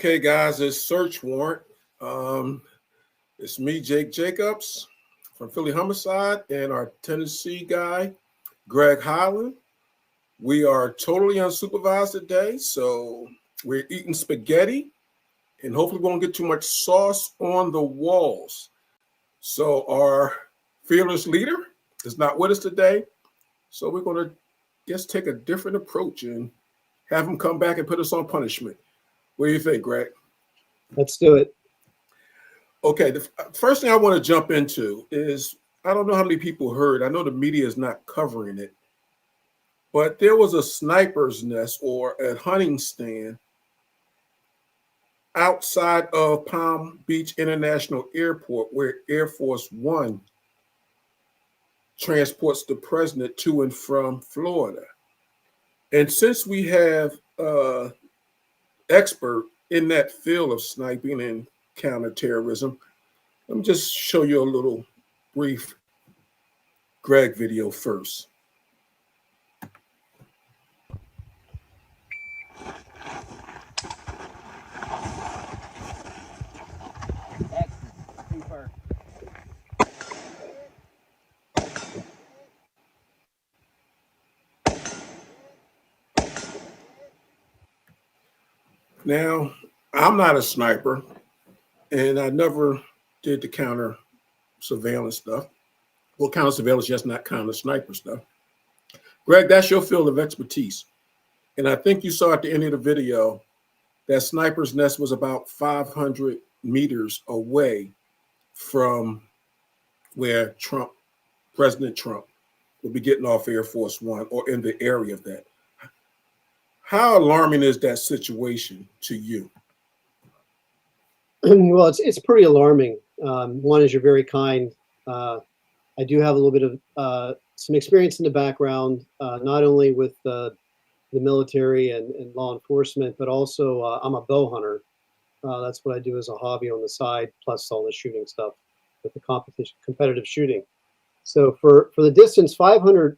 Okay, guys, it's Search Warrant. It's me, Jake Jacobs from Philly Homicide, and our Tennessee guy, Greg Highland. We are totally unsupervised today, so we're eating spaghetti, and hopefully we won't get too much sauce on the walls. So our fearless leader is not with us today, so we're going to just take a different approach and have him come back and put us on punishment. What do you think, Greg? Let's do it. Okay, the first thing I want to jump into is, I don't know how many people heard, I know the media is not covering it, but there was a sniper's nest or a hunting stand outside of Palm Beach International Airport where Air Force One transports the president to and from Florida. And since we have an expert in that field of sniping and counterterrorism, let me just show you a little brief Greg video first. Now, I'm not a sniper, and I never did the counter surveillance stuff. Well, counter surveillance, just not counter sniper stuff. Greg, that's your field of expertise. And I think you saw at the end of the video that sniper's nest was about 500 meters away from where President Trump will be getting off Air Force One or in the area of that. How alarming is that situation to you? Well, it's pretty alarming. One is you're very kind. I do have a little bit of some experience in the background, not only with the military and law enforcement, but also I'm a bow hunter. That's what I do as a hobby on the side, plus all the shooting stuff with the competitive shooting. So for the distance, 500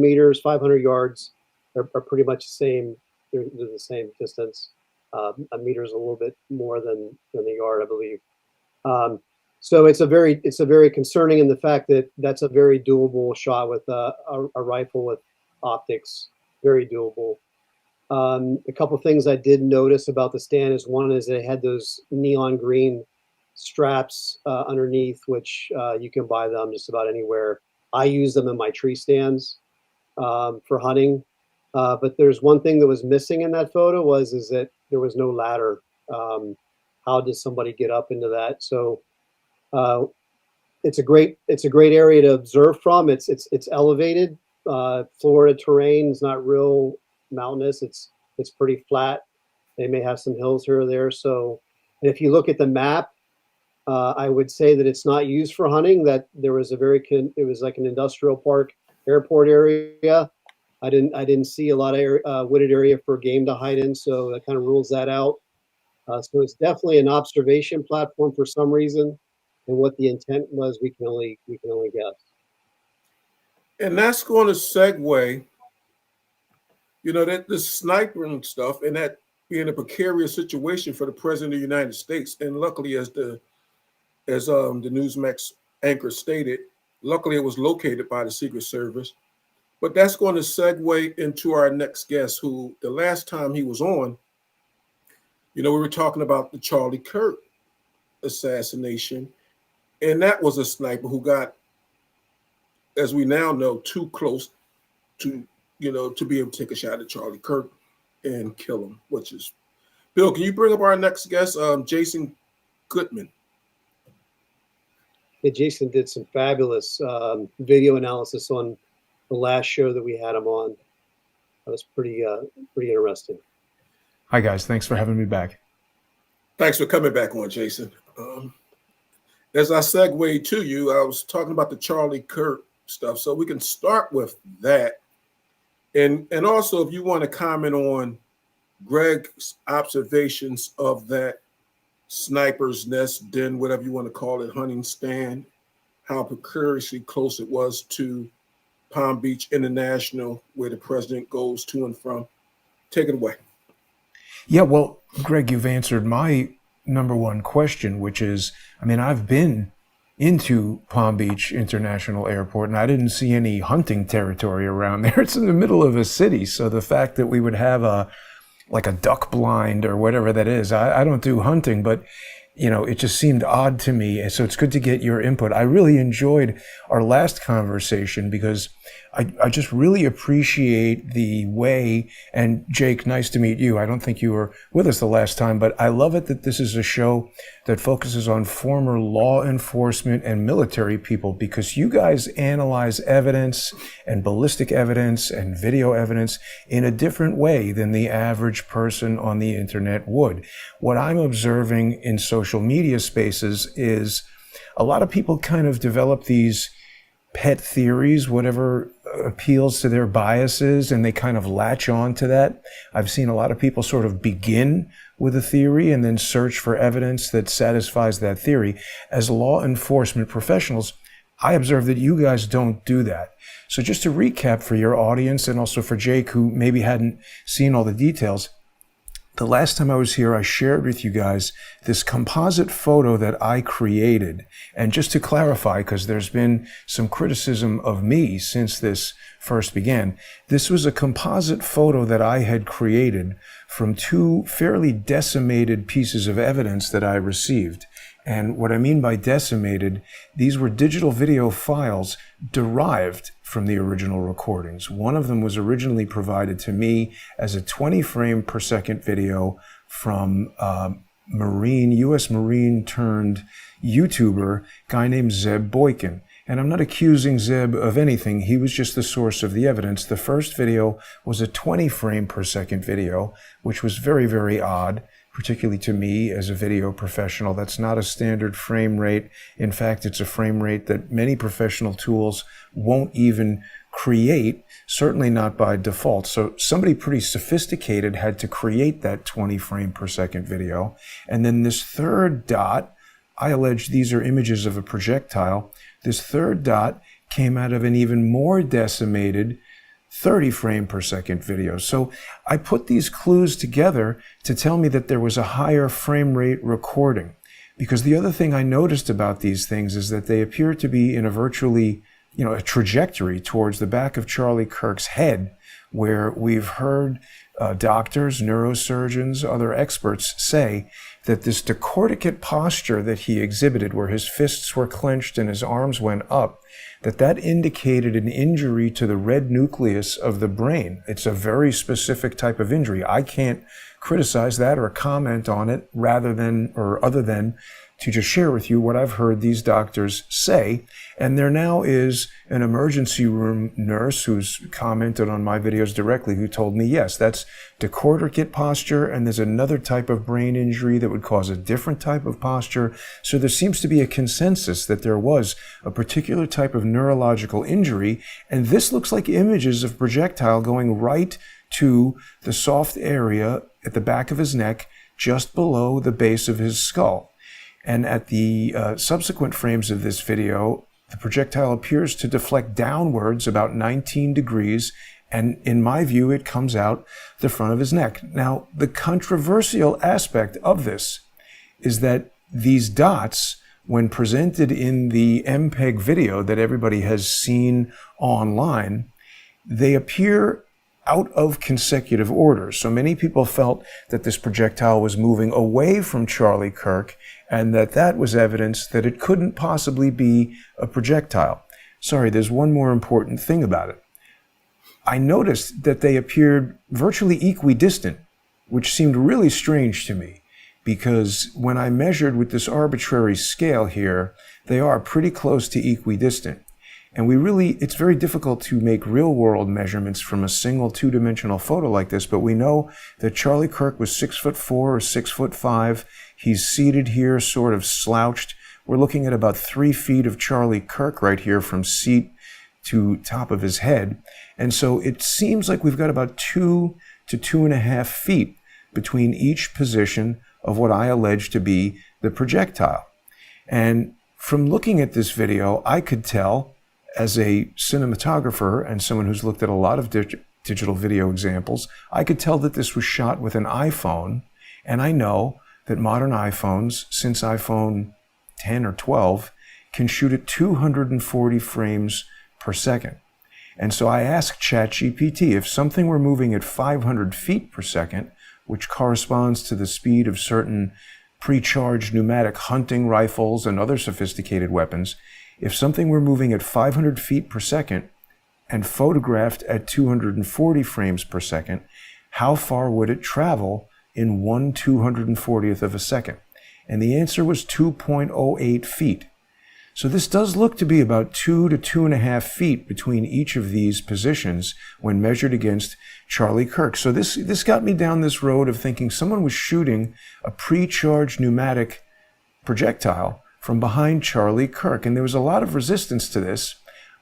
meters, 500 yards are pretty much the same. They're the same distance. A meter is a little bit more than the yard, I believe. So it's a very concerning in the fact that that's a very doable shot with a rifle with optics. Very doable. A couple things I did notice about the stand is, one is it had those neon green straps underneath, which you can buy them just about anywhere. I use them in my tree stands for hunting. But there's one thing that was missing in that photo is that there was no ladder. How does somebody get up into that? So it's a great area to observe from. It's elevated. Florida terrain is not real mountainous. It's pretty flat. They may have some hills here or there. So, and if you look at the map, I would say that it's not used for hunting. That there was it was like an industrial park, airport area. I didn't see a lot of wooded area for game to hide in, so that kind of rules that out. So it's definitely an observation platform for some reason, and what the intent was, we can only guess. And that's going to segue, that the sniping stuff and that being a precarious situation for the president of the United States. And luckily, as the Newsmax anchor stated, luckily it was located by the Secret Service. But that's going to segue into our next guest, who the last time he was on, we were talking about the Charlie Kirk assassination. And that was a sniper who got, as we now know, too close to be able to take a shot at Charlie Kirk and kill him, which is, Bill, can you bring up our next guest, Jason Goodman? Yeah, Jason did some fabulous video analysis on the last show that we had him on. That was pretty interesting. Hi guys, thanks for having me back. Thanks for coming back on, Jason. As I segue to you, I was talking about the Charlie Kirk stuff, so we can start with that. And also, if you want to comment on Greg's observations of that sniper's nest, den, whatever you want to call it, hunting stand, how precariously close it was to Palm Beach International, where the president goes to and from. Take it away. Yeah, well, Greg, you've answered my number one question, which is, I mean, I've been into Palm Beach International Airport and I didn't see any hunting territory around there. It's in the middle of a city. So the fact that we would have like a duck blind or whatever that is, I don't do hunting, but it just seemed odd to me. And so it's good to get your input. I really enjoyed our last conversation because I just really appreciate the way, and Jake, nice to meet you. I don't think you were with us the last time, but I love it that this is a show that focuses on former law enforcement and military people, because you guys analyze evidence and ballistic evidence and video evidence in a different way than the average person on the internet would. What I'm observing in social media spaces is a lot of people kind of develop these pet theories, whatever appeals to their biases, and they kind of latch on to that. I've seen a lot of people sort of begin with a theory and then search for evidence that satisfies that theory. As law enforcement professionals, I observe that you guys don't do that. So just to recap for your audience and also for Jake, who maybe hadn't seen all the details, the last time I was here, I shared with you guys this composite photo that I created. And just to clarify, because there's been some criticism of me since this first began, this was a composite photo that I had created from two fairly decimated pieces of evidence that I received. And what I mean by decimated, these were digital video files derived from the original recordings. One of them was originally provided to me as a 20 frame per second video from U.S. Marine turned YouTuber, guy named Zeb Boykin. And I'm not accusing Zeb of anything. He was just the source of the evidence. The first video was a 20 frame per second video, which was very, very odd, particularly to me as a video professional. That's not a standard frame rate. In fact, it's a frame rate that many professional tools won't even create, certainly not by default. So somebody pretty sophisticated had to create that 20 frame per second video. And then this third dot, I allege these are images of a projectile. This third dot came out of an even more decimated 30 frame per second video. So I put these clues together to tell me that there was a higher frame rate recording. Because the other thing I noticed about these things is that they appear to be in a virtually, a trajectory towards the back of Charlie Kirk's head, where we've heard doctors, neurosurgeons, other experts say that this decorticate posture that he exhibited, where his fists were clenched and his arms went up, that indicated an injury to the red nucleus of the brain. It's a very specific type of injury. I can't criticize that or comment on it other than to just share with you what I've heard these doctors say. And there now is an emergency room nurse who's commented on my videos directly who told me, yes, that's decorticate posture, and there's another type of brain injury that would cause a different type of posture. So there seems to be a consensus that there was a particular type of neurological injury, and this looks like images of projectile going right to the soft area at the back of his neck, just below the base of his skull. And at the subsequent frames of this video, the projectile appears to deflect downwards about 19 degrees, and in my view, it comes out the front of his neck. Now, the controversial aspect of this is that these dots, when presented in the MPEG video that everybody has seen online, they appear out of consecutive order. So many people felt that this projectile was moving away from Charlie Kirk, and that was evidence that it couldn't possibly be a projectile. Sorry, there's one more important thing about it. I noticed that they appeared virtually equidistant, which seemed really strange to me, because when I measured with this arbitrary scale here, they are pretty close to equidistant. And it's very difficult to make real-world measurements from a single two-dimensional photo like this, but we know that Charlie Kirk was 6'4" or 6'5". He's seated here, sort of slouched. We're looking at about 3 feet of Charlie Kirk right here from seat to top of his head. And so it seems like we've got about 2 to 2.5 feet between each position of what I allege to be the projectile. And from looking at this video, I could tell, as a cinematographer and someone who's looked at a lot of digital video examples, I could tell that this was shot with an iPhone, and I know that modern iPhones, since iPhone 10 or 12, can shoot at 240 frames per second. And so I asked ChatGPT if something were moving at 500 feet per second, which corresponds to the speed of certain pre-charged pneumatic hunting rifles and other sophisticated weapons, if something were moving at 500 feet per second and photographed at 240 frames per second, how far would it travel in 1/240th of a second? And the answer was 2.08 feet. So this does look to be about 2 to 2.5 feet between each of these positions when measured against Charlie Kirk. So this got me down this road of thinking someone was shooting a pre-charged pneumatic projectile from behind Charlie Kirk. And there was a lot of resistance to this.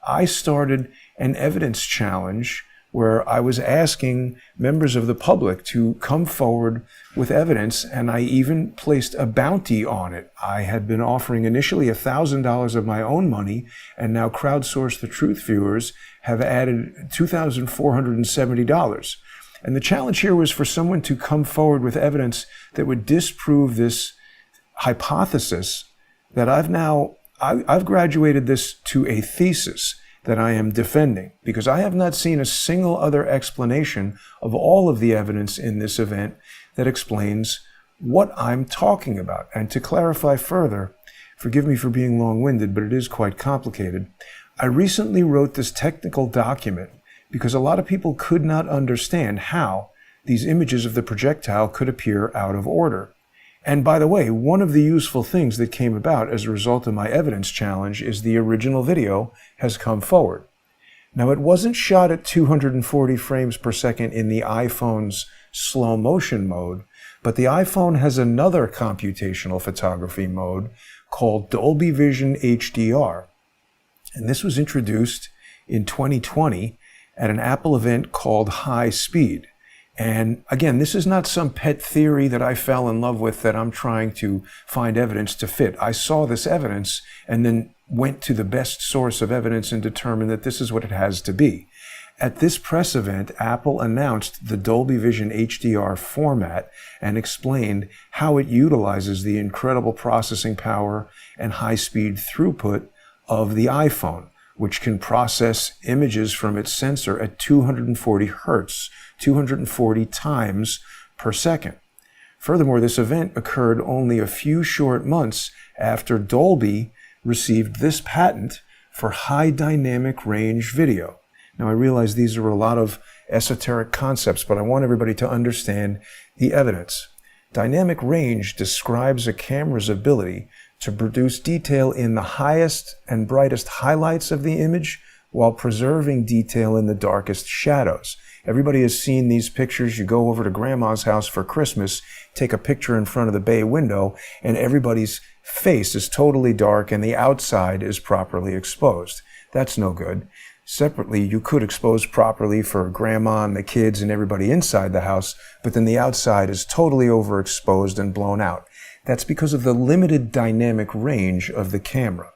I started an evidence challenge where I was asking members of the public to come forward with evidence, and I even placed a bounty on it. I had been offering initially $1,000 of my own money, and now Crowdsource the Truth viewers have added $2,470. And the challenge here was for someone to come forward with evidence that would disprove this hypothesis that I've graduated this to a thesis that I am defending, because I have not seen a single other explanation of all of the evidence in this event that explains what I'm talking about. And to clarify further, forgive me for being long-winded, but it is quite complicated. I recently wrote this technical document because a lot of people could not understand how these images of the projectile could appear out of order. And by the way, one of the useful things that came about as a result of my evidence challenge is the original video has come forward. Now, it wasn't shot at 240 frames per second in the iPhone's slow motion mode, but the iPhone has another computational photography mode called Dolby Vision HDR. And this was introduced in 2020 at an Apple event called High Speed. And again, this is not some pet theory that I fell in love with that I'm trying to find evidence to fit. I saw this evidence and then went to the best source of evidence and determined that this is what it has to be. At this press event, Apple announced the Dolby Vision HDR format and explained how it utilizes the incredible processing power and high-speed throughput of the iPhone, which can process images from its sensor at 240 hertz, 240 times per second. Furthermore, this event occurred only a few short months after Dolby received this patent for high dynamic range video. Now, I realize these are a lot of esoteric concepts, but I want everybody to understand the evidence. Dynamic range describes a camera's ability to produce detail in the highest and brightest highlights of the image while preserving detail in the darkest shadows. Everybody has seen these pictures. You go over to grandma's house for Christmas, take a picture in front of the bay window, and everybody's face is totally dark and the outside is properly exposed. That's no good. Separately, you could expose properly for grandma and the kids and everybody inside the house, but then the outside is totally overexposed and blown out. That's because of the limited dynamic range of the camera.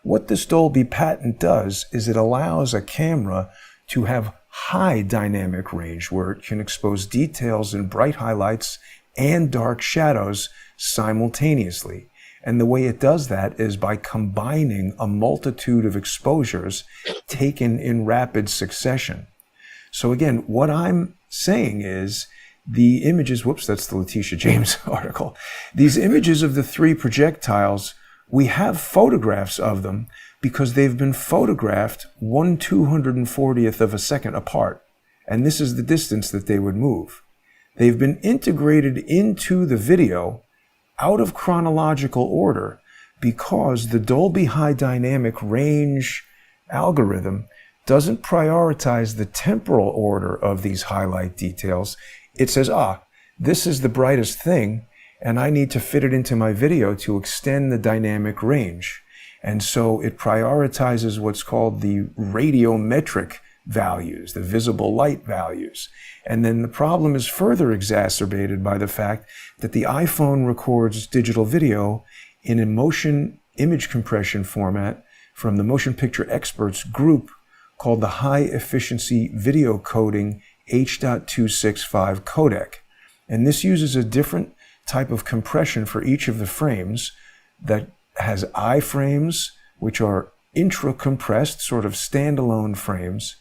What this Dolby patent does is it allows a camera to have high dynamic range where it can expose details in bright highlights and dark shadows simultaneously. And the way it does that is by combining a multitude of exposures taken in rapid succession. So again, what I'm saying is the images, whoops, that's the Tish James article. These images of the three projectiles, we have photographs of them because they've been photographed 1/240th of a second apart. And this is the distance that they would move. They've been integrated into the video out of chronological order because the Dolby High Dynamic Range algorithm doesn't prioritize the temporal order of these highlight details. It says, this is the brightest thing, and I need to fit it into my video to extend the dynamic range. And so it prioritizes what's called the radiometric values, the visible light values. And then the problem is further exacerbated by the fact that the iPhone records digital video in a motion image compression format from the motion picture experts group called the High Efficiency Video Coding H.265 codec. And this uses a different type of compression for each of the frames that has iframes, which are intra-compressed, sort of standalone frames.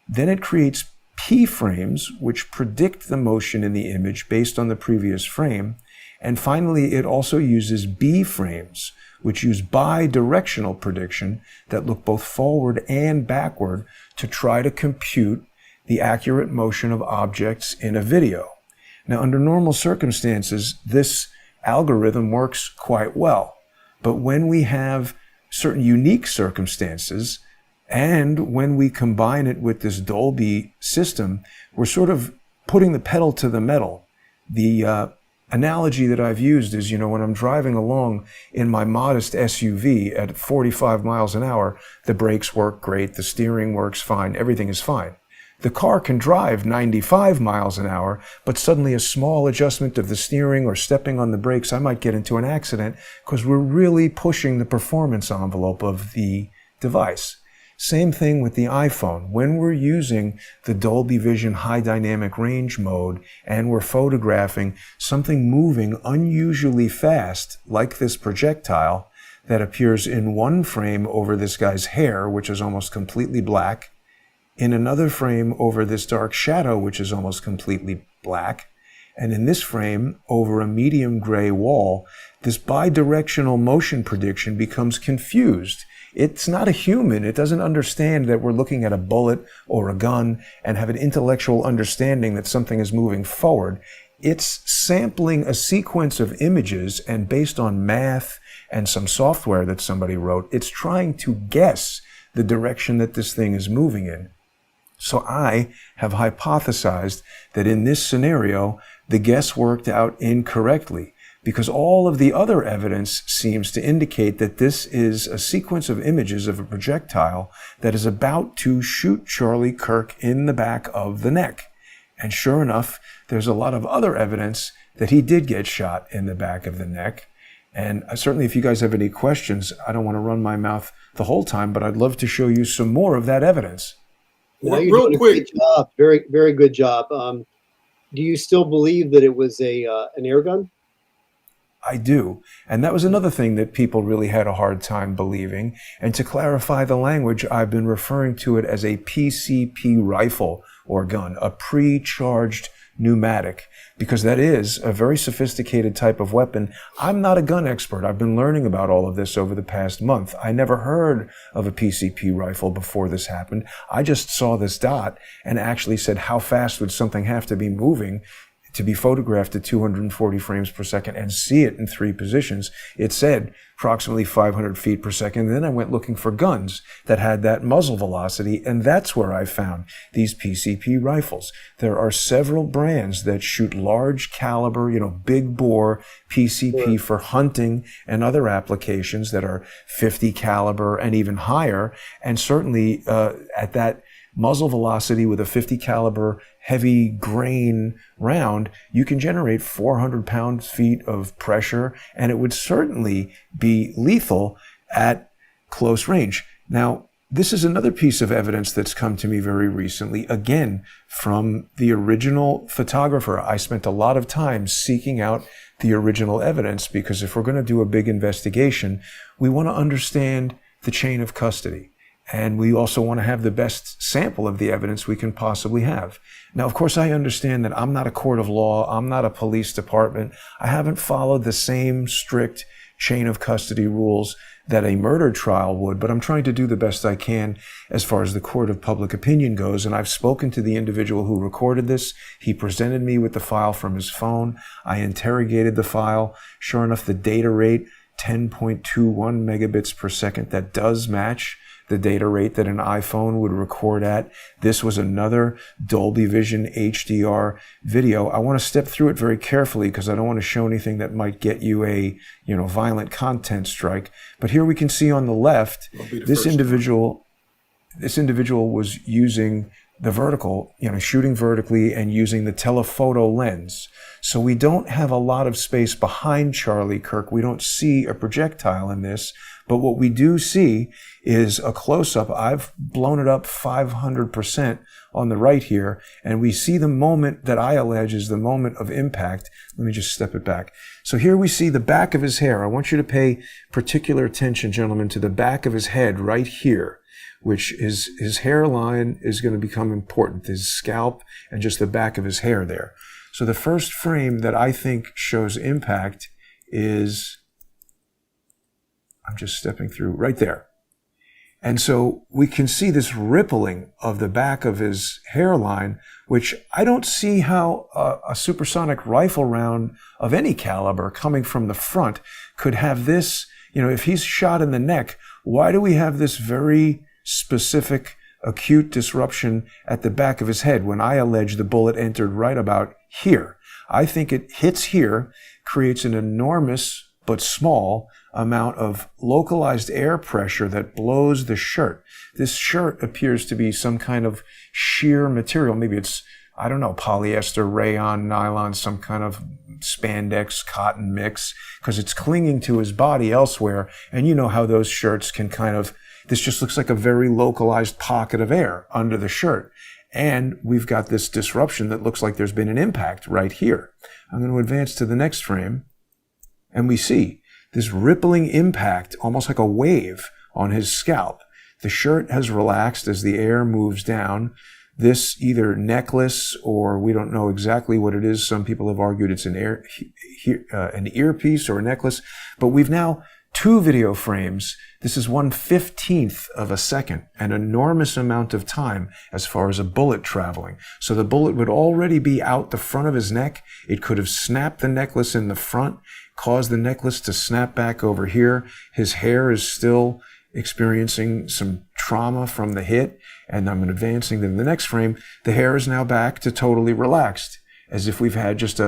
Then it creates P frames, which predict the motion in the image based on the previous frame. And finally, it also uses B frames, which use bi-directional prediction that look both forward and backward to try to compute the accurate motion of objects in a video. Now, under normal circumstances, this algorithm works quite well. But when we have certain unique circumstances, and when we combine it with this Dolby system, we're sort of putting the pedal to the metal. The analogy that I've used is, when I'm driving along in my modest SUV at 45 miles an hour, the brakes work great, the steering works fine, everything is fine. The car can drive 95 miles an hour, but suddenly a small adjustment of the steering or stepping on the brakes, I might get into an accident because we're really pushing the performance envelope of the device. Same thing with the iPhone. When we're using the Dolby Vision high dynamic range mode and we're photographing something moving unusually fast, like this projectile that appears in one frame over this guy's hair, which is almost completely black, in another frame over this dark shadow, which is almost completely black, and in this frame over a medium gray wall, this bidirectional motion prediction becomes confused. It's not a human. It doesn't understand that we're looking at a bullet or a gun and have an intellectual understanding that something is moving forward. It's sampling a sequence of images, and based on math and some software that somebody wrote, it's trying to guess the direction that this thing is moving in. So I have hypothesized that in this scenario, the guess worked out incorrectly, because all of the other evidence seems to indicate that this is a sequence of images of a projectile that is about to shoot Charlie Kirk in the back of the neck. And sure enough, there's a lot of other evidence that he did get shot in the back of the neck. And certainly if you guys have any questions, I don't want to run my mouth the whole time, but I'd love to show you some more of that evidence. You're doing a great job. Very, very good job. Do you still believe that it was an air gun? I do. And that was another thing that people really had a hard time believing. And to clarify the language, I've been referring to it as a PCP rifle or gun, a pre-charged pneumatic, because that is a very sophisticated type of weapon. I'm not a gun expert. I've been learning about all of this over the past month. I never heard of a PCP rifle before this happened. I just saw this dot and actually said, how fast would something have to be moving to be photographed at 240 frames per second and see it in 3 positions? It said approximately 500 feet per second. And then I went looking for guns that had that muzzle velocity, and that's where I found these PCP rifles. There are several brands that shoot large caliber, big bore PCP for hunting and other applications that are 50 caliber and even higher. And certainly at that muzzle velocity with a 50 caliber heavy grain round, you can generate 400 pound-feet of pressure, and it would certainly be lethal at close range. Now, this is another piece of evidence that's come to me very recently, again, from the original photographer. I spent a lot of time seeking out the original evidence, because if we're going to do a big investigation, we want to understand the chain of custody. And we also want to have the best sample of the evidence we can possibly have. Now, of course, I understand that I'm not a court of law. I'm not a police department. I haven't followed the same strict chain of custody rules that a murder trial would, but I'm trying to do the best I can as far as the court of public opinion goes. And I've spoken to the individual who recorded this. He presented me with the file from his phone. I interrogated the file. Sure enough, the data rate, 10.21 megabits per second, that does match the data rate that an iPhone would record at. This was another Dolby Vision HDR video. I want to step through it very carefully because I don't want to show anything that might get you a, violent content strike. But here we can see on the left, this individual was using the vertical, shooting vertically and using the telephoto lens. So we don't have a lot of space behind Charlie Kirk. We don't see a projectile in this, but what we do see is a close-up. I've blown it up 500% on the right here, and we see the moment that I allege is the moment of impact. Let me just step it back. So here we see the back of his hair. I want you to pay particular attention, gentlemen, to the back of his head right here, which is his hairline is going to become important, his scalp and just the back of his hair there. So the first frame that I think shows impact is, I'm just stepping through right there. And so we can see this rippling of the back of his hairline, which I don't see how a supersonic rifle round of any caliber coming from the front could have this, if he's shot in the neck, why do we have this very specific acute disruption at the back of his head when I allege the bullet entered right about here? I think it hits here, creates an enormous but small amount of localized air pressure that blows the shirt. This shirt appears to be some kind of sheer material. Maybe it's, I don't know, polyester, rayon, nylon, some kind of spandex, cotton mix, because it's clinging to his body elsewhere. And you know how those shirts can this just looks like a very localized pocket of air under the shirt. And we've got this disruption that looks like there's been an impact right here. I'm going to advance to the next frame, and we see this rippling impact, almost like a wave on his scalp. The shirt has relaxed as the air moves down. This either necklace, or we don't know exactly what it is. Some people have argued it's an earpiece or a necklace, but we've now 2 video frames. This is 1/15th of a second, an enormous amount of time as far as a bullet traveling. So the bullet would already be out the front of his neck. It could have snapped the necklace in the front, caused the necklace to snap back over here. His hair is still experiencing some trauma from the hit. And I'm advancing to the next frame. The hair is now back to totally relaxed, as if we've had just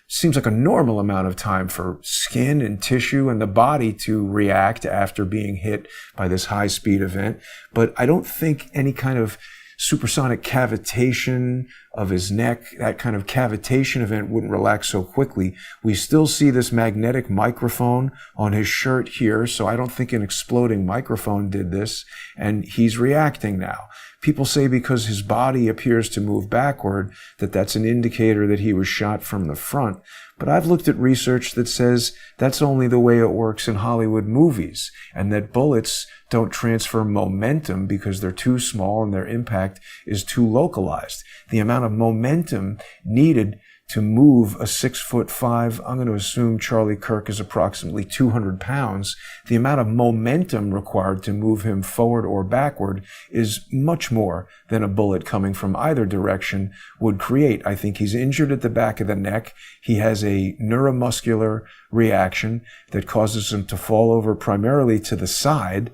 seems like a normal amount of time for skin and tissue and the body to react after being hit by this high-speed event. But I don't think any kind of supersonic cavitation of his neck, that kind of cavitation event wouldn't relax so quickly. We still see this magnetic microphone on his shirt here, so I don't think an exploding microphone did this, and he's reacting now. People say because his body appears to move backward that that's an indicator that he was shot from the front. But I've looked at research that says that's only the way it works in Hollywood movies, and that bullets don't transfer momentum because they're too small and their impact is too localized. The amount of momentum needed to move a 6'5", I'm going to assume Charlie Kirk is approximately 200 pounds. The amount of momentum required to move him forward or backward is much more than a bullet coming from either direction would create. I think he's injured at the back of the neck. He has a neuromuscular reaction that causes him to fall over primarily to the side.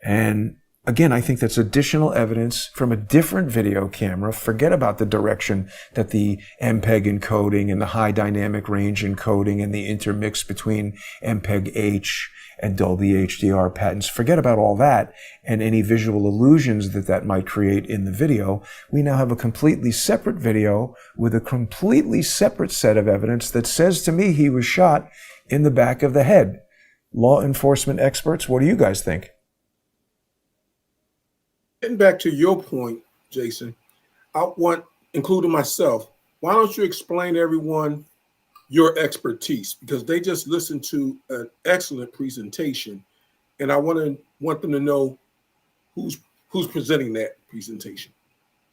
And again, I think that's additional evidence from a different video camera. Forget about the direction that the MPEG encoding and the high dynamic range encoding and the intermix between MPEG-H and Dolby HDR patents. Forget about all that and any visual illusions that might create in the video. We now have a completely separate video with a completely separate set of evidence that says to me he was shot in the back of the head. Law enforcement experts, what do you guys think? Getting back to your point, Jason, I want, including myself, why don't you explain to everyone your expertise? Because they just listened to an excellent presentation, and I want them to know who's presenting that presentation.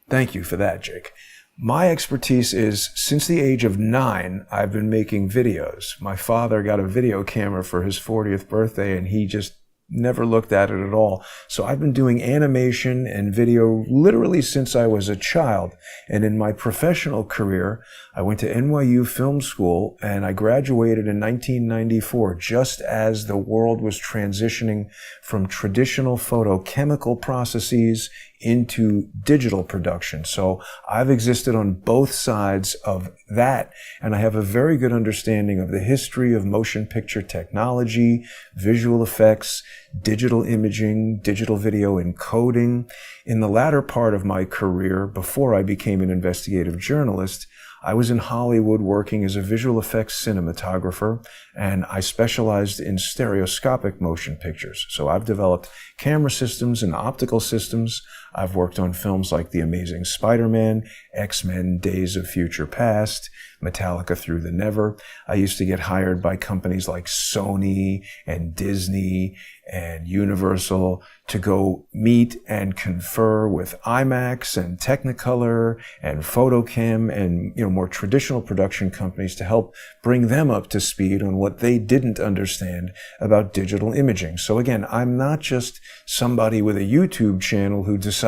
Thank you for that, Jake. My expertise is, since the age of 9, I've been making videos. My father got a video camera for his 40th birthday, and he just never looked at it at all. So I've been doing animation and video literally since I was a child. And in my professional career, I went to NYU Film School and I graduated in 1994, just as the world was transitioning from traditional photochemical processes into digital production. So I've existed on both sides of that, and I have a very good understanding of the history of motion picture technology, visual effects, digital imaging, digital video encoding. In the latter part of my career, before I became an investigative journalist, I was in Hollywood working as a visual effects cinematographer, and I specialized in stereoscopic motion pictures. So I've developed camera systems and optical systems. I've worked on films like The Amazing Spider-Man, X-Men, Days of Future Past, Metallica Through the Never. I used to get hired by companies like Sony and Disney and Universal to go meet and confer with IMAX and Technicolor and Photochem and more traditional production companies to help bring them up to speed on what they didn't understand about digital imaging. So again, I'm not just somebody with a YouTube channel who decided,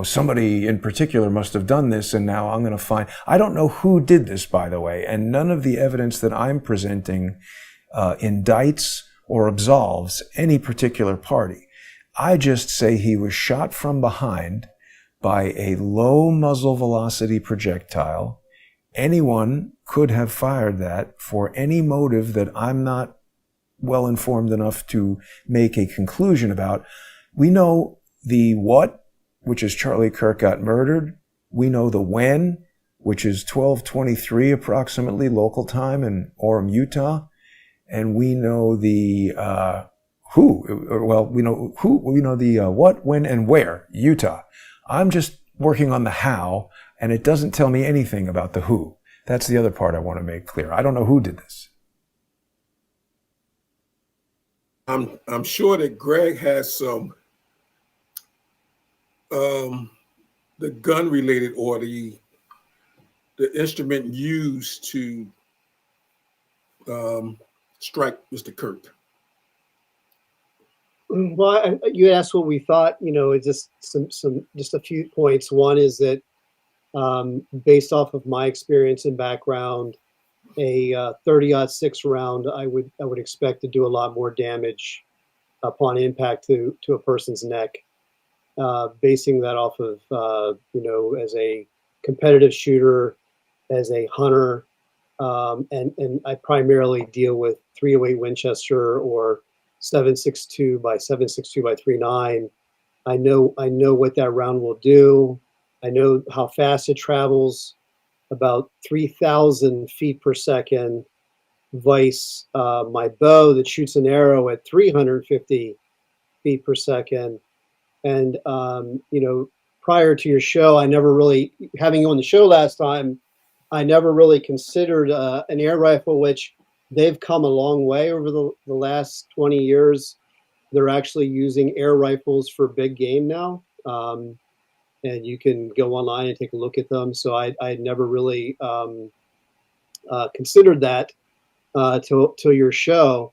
somebody in particular must have done this, and now I'm going to find. I don't know who did this, by the way, and none of the evidence that I'm presenting indicts or absolves any particular party. I just say he was shot from behind by a low muzzle velocity projectile. Anyone could have fired that for any motive that I'm not well informed enough to make a conclusion about. We know the what, which is Charlie Kirk got murdered. We know the when, which is 12:23 approximately local time in Orem, Utah. And we know the who. Well, we know who. We know the what, when, and where. Utah. I'm just working on the how, and it doesn't tell me anything about the who. That's the other part I want to make clear. I don't know who did this. I'm sure that Greg has some the gun related or the instrument used to strike Mr. Kirk. Well, you asked what we thought. Just just a few points. One is that based off of my experience and background, a 30-06 round I would expect to do a lot more damage upon impact to a person's neck. Basing that off of as a competitive shooter, as a hunter, and I primarily deal with 308 Winchester or 7.62 by 7.62 by 3.9. I know what that round will do. I know how fast it travels, about 3,000 feet per second, vice my bow that shoots an arrow at 350 feet per second. And prior to your show, I never really, having you on the show last time, I never really considered an air rifle, which they've come a long way over the last 20 years. They're actually using air rifles for big game now. And you can go online and take a look at them. So I had never really considered that till your show.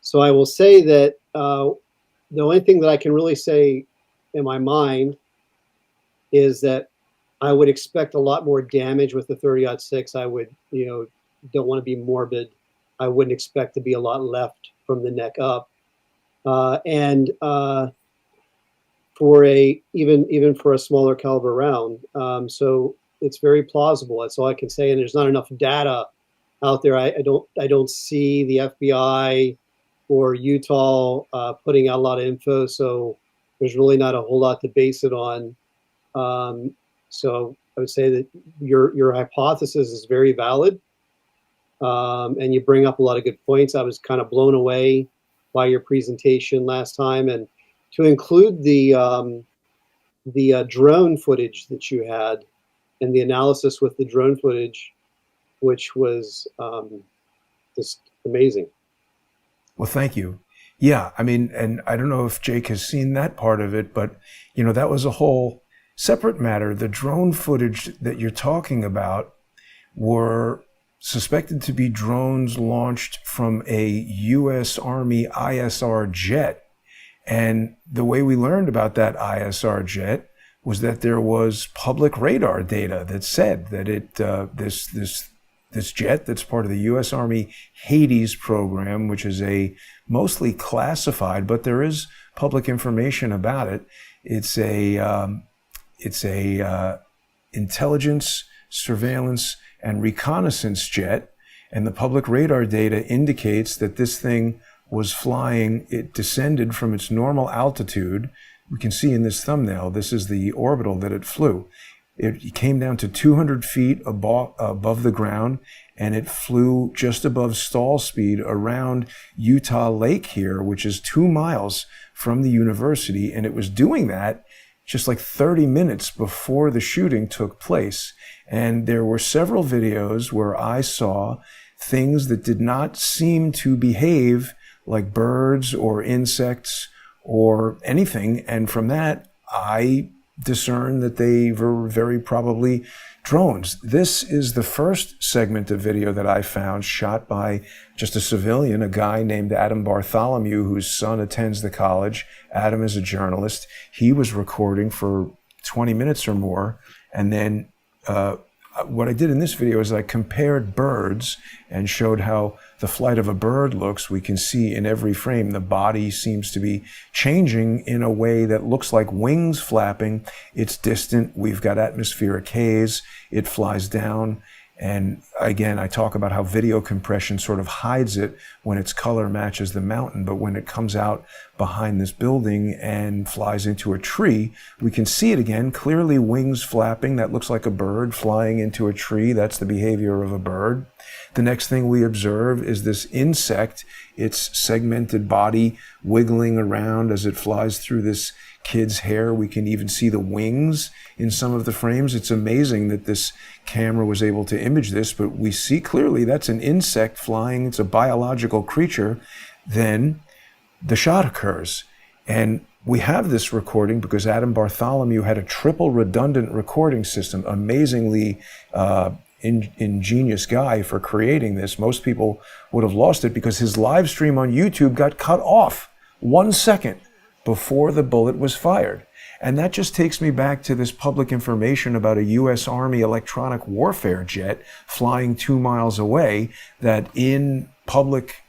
So I will say that the only thing that I can really say in my mind is that I would expect a lot more damage with the 30-06. I would, don't want to be morbid. I wouldn't expect to be a lot left from the neck up. And for even for a smaller caliber round. So it's very plausible. That's all I can say. And there's not enough data out there. I don't see the FBI or Utah putting out a lot of info. So there's really not a whole lot to base it on. So I would say that your hypothesis is very valid. And you bring up a lot of good points. I was kind of blown away by your presentation last time, and to include the drone footage that you had and the analysis with the drone footage, which was just amazing. Well, thank you. Yeah, I mean, and I don't know if Jake has seen that part of it, but, that was a whole separate matter. The drone footage that you're talking about were suspected to be drones launched from a U.S. Army ISR jet. And the way we learned about that ISR jet was that there was public radar data that said that this this jet that's part of the U.S. Army Hades program, which is a mostly classified, but there is public information about it. It's a intelligence, surveillance, and reconnaissance jet, and the public radar data indicates that this thing was flying. It descended from its normal altitude. We can see in this thumbnail, this is the orbital that it flew. It came down to 200 feet above the ground, and it flew just above stall speed around Utah Lake here, which is 2 miles from the university. And it was doing that just like 30 minutes before the shooting took place. And there were several videos where I saw things that did not seem to behave like birds or insects or anything. And from that, I discern that they were very probably drones. This is the first segment of video that I found shot by just a civilian, a guy named Adam Bartholomew, whose son attends the college. Adam is a journalist. He was recording for 20 minutes or more. And then what I did in this video is I compared birds and showed how the flight of a bird looks. We can see in every frame the body seems to be changing in a way that looks like wings flapping. It's distant. We've got atmospheric haze. It flies down. And again, I talk about how video compression sort of hides it when its color matches the mountain. But when it comes out behind this building and flies into a tree, we can see it again, clearly wings flapping. That looks like a bird flying into a tree. That's the behavior of a bird. The next thing we observe is this insect, its segmented body wiggling around as it flies through this kid's hair. We can even see the wings in some of the frames. It's amazing that this camera was able to image this, but we see clearly that's an insect flying. It's a biological creature. Then the shot occurs. And we have this recording because Adam Bartholomew had a triple redundant recording system. Amazingly ingenious guy for creating this. Most people would have lost it because his live stream on YouTube got cut off 1 second before the bullet was fired. And that just takes me back to this public information about a U.S. Army electronic warfare jet flying 2 miles away, that in public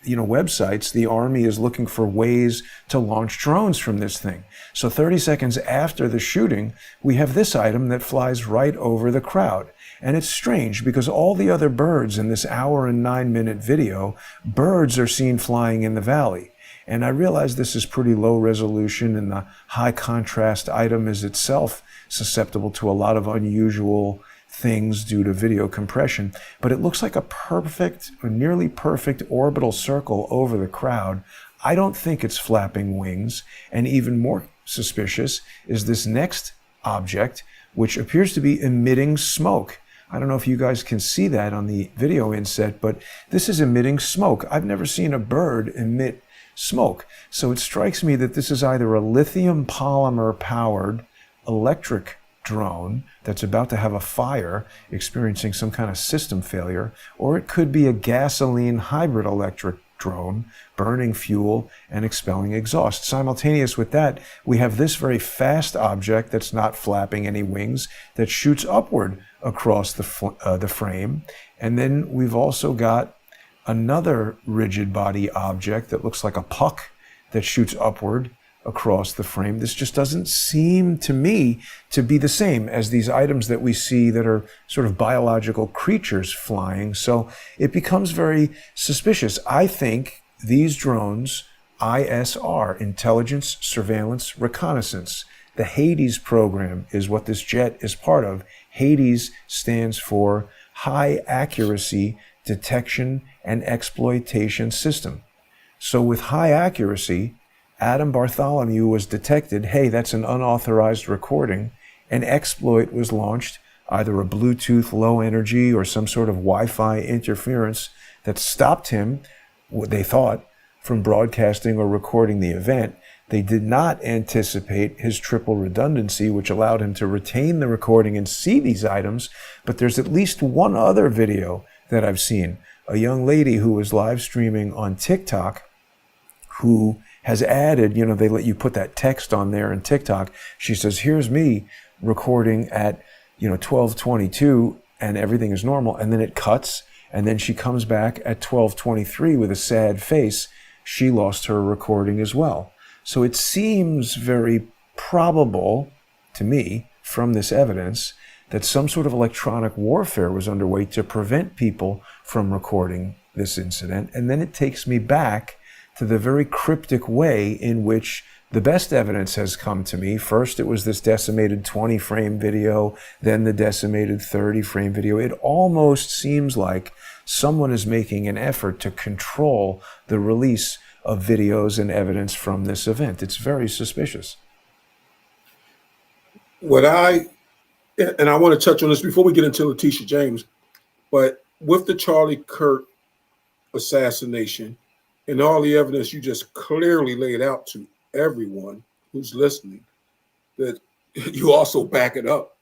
websites, the Army is looking for ways to launch drones from this thing. So 30 seconds after the shooting, we have this item that flies right over the crowd. And it's strange because all the other birds in this 1 and 9 minute video, birds are seen flying in the valley. And I realize this is pretty low resolution, and the high contrast item is itself susceptible to a lot of unusual things due to video compression, but it looks like a perfect or nearly perfect orbital circle over the crowd. I don't think it's flapping wings. And even more suspicious is this next object, which appears to be emitting smoke. I don't know if you guys can see that on the video inset, but this is emitting smoke. I've never seen a bird emit smoke. So it strikes me that this is either a lithium polymer powered electric drone that's about to have a fire, experiencing some kind of system failure, or it could be a gasoline hybrid electric drone burning fuel and expelling exhaust. Simultaneous with that, we have this very fast object that's not flapping any wings that shoots upward across the frame. And then we've also got another rigid body object that looks like a puck that shoots upward across the frame. This just doesn't seem to me to be the same as these items that we see that are sort of biological creatures flying. So it becomes very suspicious. I think these drones, ISR, intelligence, surveillance, reconnaissance, the Hades program is what this jet is part of. Hades stands for High Accuracy Detection and Exploitation System. So with high accuracy, Adam Bartholomew was detected, hey, that's an unauthorized recording. An exploit was launched, either a Bluetooth low energy or some sort of Wi-Fi interference that stopped him, what they thought, from broadcasting or recording the event. They did not anticipate his triple redundancy, which allowed him to retain the recording and see these items. But there's at least one other video that I've seen. A young lady who was live streaming on TikTok who has added, they let you put that text on there in TikTok. She says, here's me recording at, 12:22 and everything is normal. And then it cuts, and then she comes back at 12:23 with a sad face. She lost her recording as well. So it seems very probable to me from this evidence that some sort of electronic warfare was underway to prevent people from recording this incident. And then it takes me back to the very cryptic way in which the best evidence has come to me. First, it was this decimated 20-frame video, then the decimated 30-frame video. It almost seems like someone is making an effort to control the release of videos and evidence from this event. It's very suspicious. And I want to touch on this before we get into Tish James, but with the Charlie Kirk assassination and all the evidence you just clearly laid out to everyone who's listening, that you also back it up.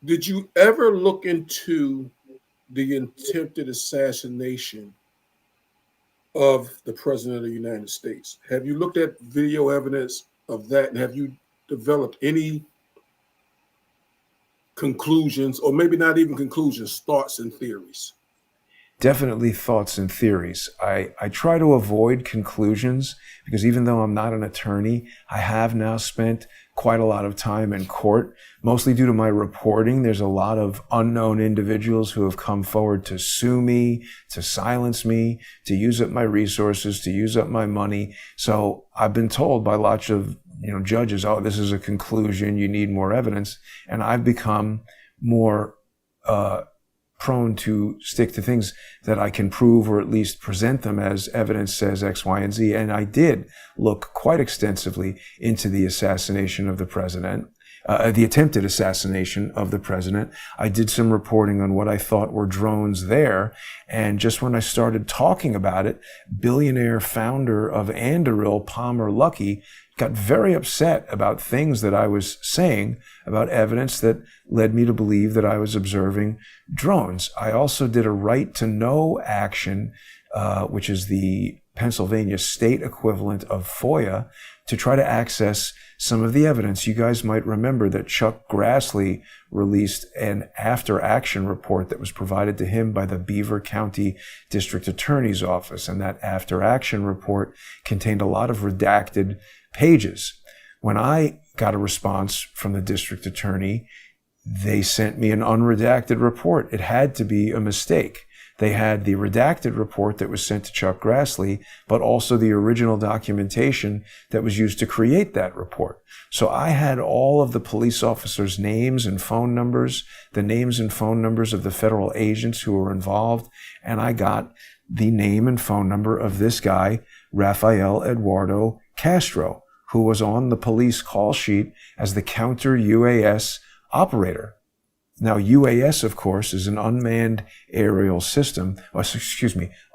Did you ever look into the attempted assassination of the President of the United States? Have you looked at video evidence of that, and have you developed any conclusions, or maybe not even conclusions, thoughts and theories? Definitely thoughts and theories. I try to avoid conclusions because even though I'm not an attorney, I have now spent quite a lot of time in court, mostly due to my reporting. There's a lot of unknown individuals who have come forward to sue me, to silence me, to use up my resources, to use up my money. So I've been told by lots of judges, oh, this is a conclusion, you need more evidence. And I've become more prone to stick to things that I can prove, or at least present them as evidence says X, Y, and Z. And I did look quite extensively into the assassination of the president, the attempted assassination of the president. I did some reporting on what I thought were drones there. And just when I started talking about it, billionaire founder of Anduril, Palmer Luckey, got very upset about things that I was saying about evidence that led me to believe that I was observing drones. I also did a right to know action, which is the Pennsylvania state equivalent of FOIA, to try to access some of the evidence. You guys might remember that Chuck Grassley released an after-action report that was provided to him by the Beaver County District Attorney's Office, and that after-action report contained a lot of redacted pages. When I got a response from the district attorney, they sent me an unredacted report. It had to be a mistake. They had the redacted report that was sent to Chuck Grassley, but also the original documentation that was used to create that report. So I had all of the police officers' names and phone numbers, the names and phone numbers of the federal agents who were involved, and I got the name and phone number of this guy, Rafael Eduardo Castro, who was on the police call sheet as the counter UAS operator. Now, UAS, of course, is an unmanned aerial system,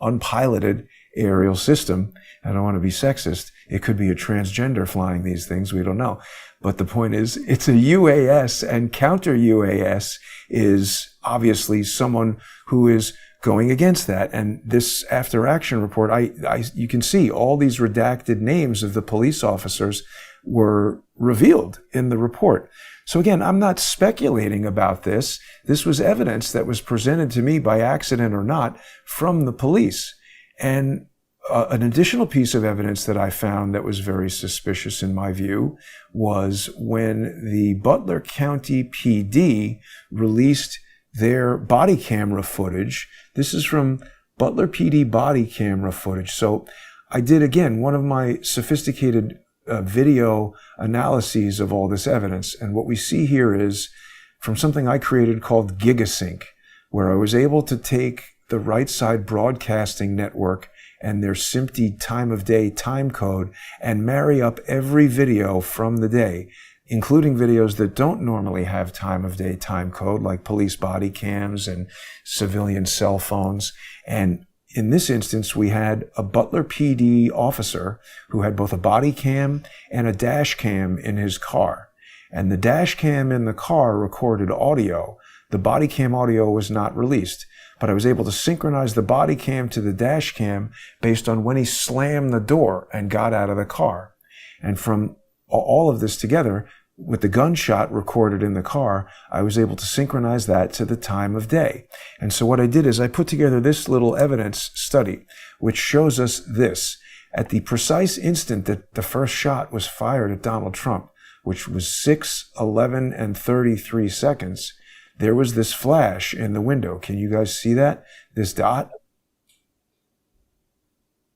unpiloted aerial system. I don't want to be sexist. It could be a transgender flying these things. We don't know. But the point is, it's a UAS, and counter UAS is obviously someone who is going against that. And this after action report, you can see all these redacted names of the police officers were revealed in the report. So again, I'm not speculating about this. This was evidence that was presented to me by accident or not from the police. And an additional piece of evidence that I found that was very suspicious in my view was when the Butler County PD released their body camera footage. This is from Butler PD body camera footage. So I did, again, one of my sophisticated video analyses of all this evidence. And what we see here is from something I created called GigaSync, where I was able to take the Right Side Broadcasting Network and their SMPTE time of day time code and marry up every video from the day, including videos that don't normally have time of day time code, like police body cams and civilian cell phones. And in this instance, we had a Butler PD officer who had both a body cam and a dash cam in his car. And the dash cam in the car recorded audio. The body cam audio was not released, but I was able to synchronize the body cam to the dash cam based on when he slammed the door and got out of the car. And from all of this together, with the gunshot recorded in the car, I was able to synchronize that to the time of day. And so what I did is I put together this little evidence study, which shows us this. At the precise instant that the first shot was fired at Donald Trump, which was 6:11 and 33 seconds, there was this flash in the window. Can you guys see that? This dot?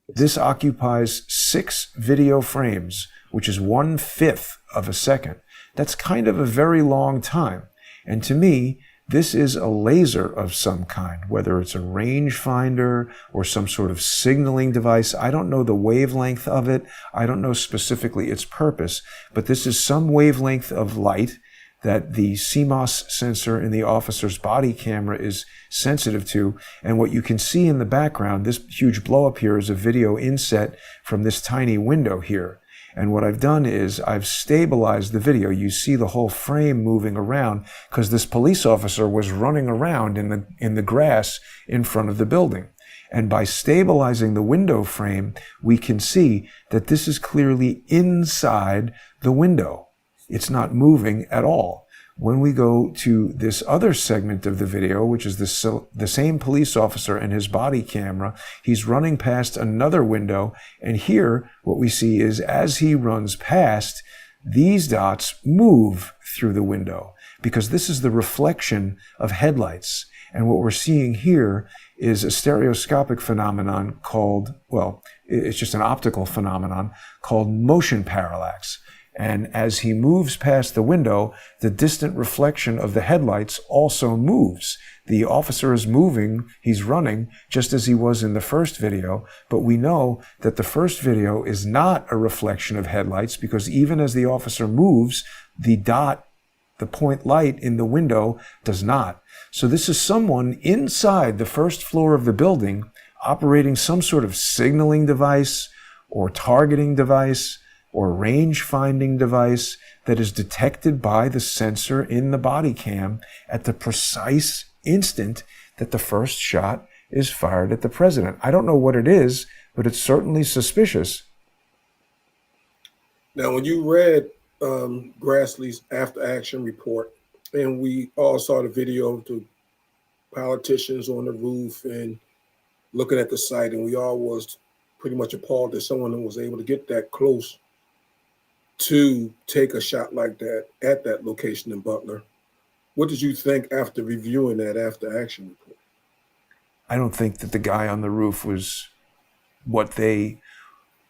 This occupies 6 video frames, which is 1/5 of a second. That's kind of a very long time. And to me, this is a laser of some kind, whether it's a rangefinder or some sort of signaling device. I don't know the wavelength of it. I don't know specifically its purpose, but this is some wavelength of light that the CMOS sensor in the officer's body camera is sensitive to. And what you can see in the background, this huge blow up here is a video inset from this tiny window here. And what I've done is I've stabilized the video. You see the whole frame moving around because this police officer was running around in the grass in front of the building. And by stabilizing the window frame, we can see that this is clearly inside the window. It's not moving at all. When we go to this other segment of the video, which is the same police officer and his body camera, he's running past another window. And here, what we see is as he runs past, these dots move through the window because this is the reflection of headlights. And what we're seeing here is a stereoscopic phenomenon called, well, it's just an optical phenomenon called motion parallax. And as he moves past the window, the distant reflection of the headlights also moves. The officer is moving, he's running, just as he was in the first video, but we know that the first video is not a reflection of headlights because even as the officer moves, the dot, the point light in the window does not. So this is someone inside the first floor of the building operating some sort of signaling device or targeting device or range finding device that is detected by the sensor in the body cam at the precise instant that the first shot is fired at the president. I don't know what it is, but it's certainly suspicious. Now, when you read Grassley's after action report, and we all saw the video of the politicians on the roof and looking at the site, and we all was pretty much appalled that someone was able to get that close to take a shot like that at that location in Butler. What did you think after reviewing that after action report? I don't think that the guy on the roof was what they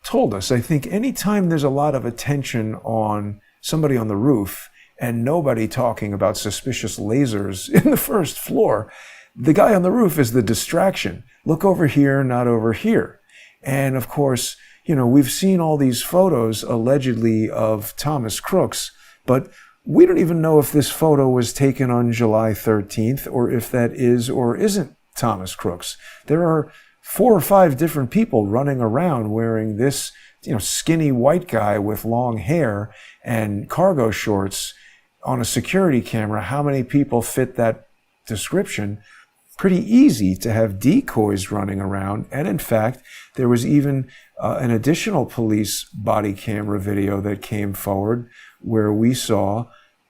told us. I think anytime there's a lot of attention on somebody on the roof and nobody talking about suspicious lasers in the first floor, the guy on the roof is the distraction. Look over here, not over here. And of course, you know, we've seen all these photos allegedly of Thomas Crooks, but we don't even know if this photo was taken on July 13th or if that is or isn't Thomas Crooks. There are 4 or 5 different people running around wearing this, skinny white guy with long hair and cargo shorts on a security camera. How many people fit that description? Pretty easy to have decoys running around. And in fact, there was even an additional police body camera video that came forward where we saw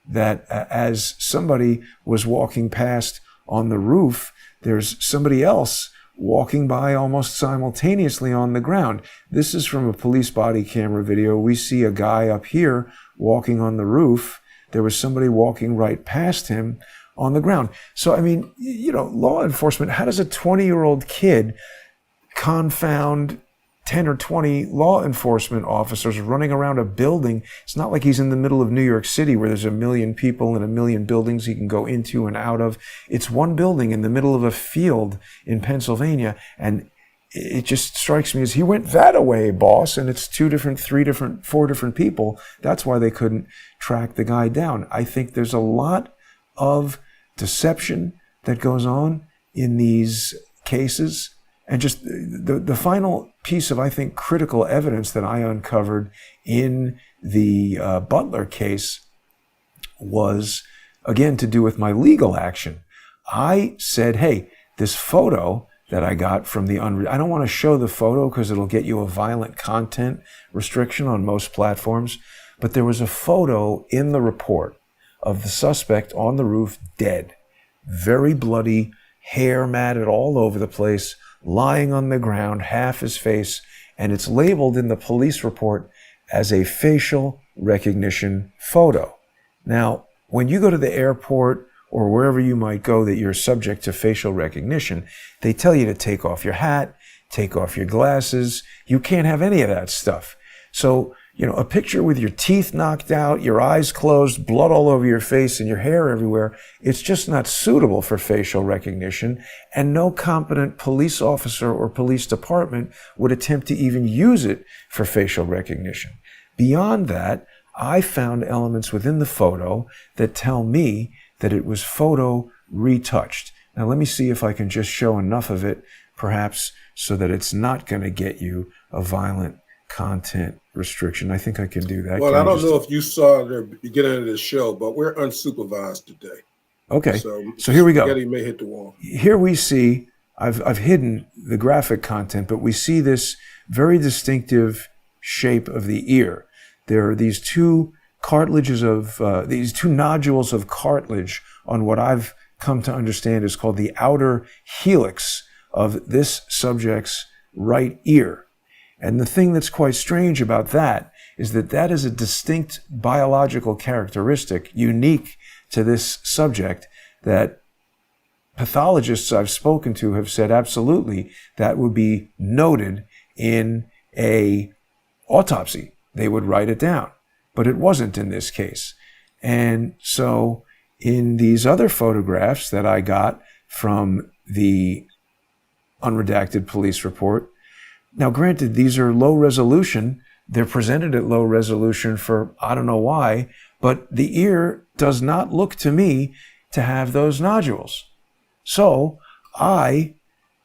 that as somebody was walking past on the roof, there's somebody else walking by almost simultaneously on the ground. This is from a police body camera video. We see a guy up here walking on the roof. There was somebody walking right past him on the ground. So, I mean, law enforcement, how does a 20-year-old kid confound 10 or 20 law enforcement officers running around a building? It's not like he's in the middle of New York City where there's 1 million people and 1 million buildings he can go into and out of. It's one building in the middle of a field in Pennsylvania. And it just strikes me as he went that away, boss. And it's 2 different, 3 different, 4 different people. That's why they couldn't track the guy down. I think there's a lot of deception that goes on in these cases. And just the final piece of, I think, critical evidence that I uncovered in the Butler case was, again, to do with my legal action. I said, hey, this photo that I got from the I don't want to show the photo because it'll get you a violent content restriction on most platforms. but there was a photo in the report of the suspect on the roof dead, very bloody, hair matted all over the place, lying on the ground, half his face, and it's labeled in the police report as a facial recognition photo. Now, when you go to the airport or wherever you might go that you're subject to facial recognition, they tell you to take off your hat, take off your glasses. You can't have any of that stuff. So, a picture with your teeth knocked out, your eyes closed, blood all over your face, and your hair everywhere, it's just not suitable for facial recognition, and no competent police officer or police department would attempt to even use it for facial recognition. Beyond that, I found elements within the photo that tell me that it was photo retouched. Now, let me see if I can just show enough of it, perhaps, so that it's not going to get you a violent content restriction. I think I can do that. Well, I don't know if you saw the beginning of the show, but we're unsupervised today. Okay, so here we go. Spaghetti may hit the wall. Here we see, I've hidden the graphic content, but we see this very distinctive shape of the ear. There are these two these two nodules of cartilage on what I've come to understand is called the outer helix of this subject's right ear. And the thing that's quite strange about that is that that is a distinct biological characteristic unique to this subject that pathologists I've spoken to have said absolutely that would be noted in a autopsy. They would write it down, but it wasn't in this case. And so in these other photographs that I got from the unredacted police report, now granted, these are low resolution. They're presented at low resolution for I don't know why, but the ear does not look to me to have those nodules. So I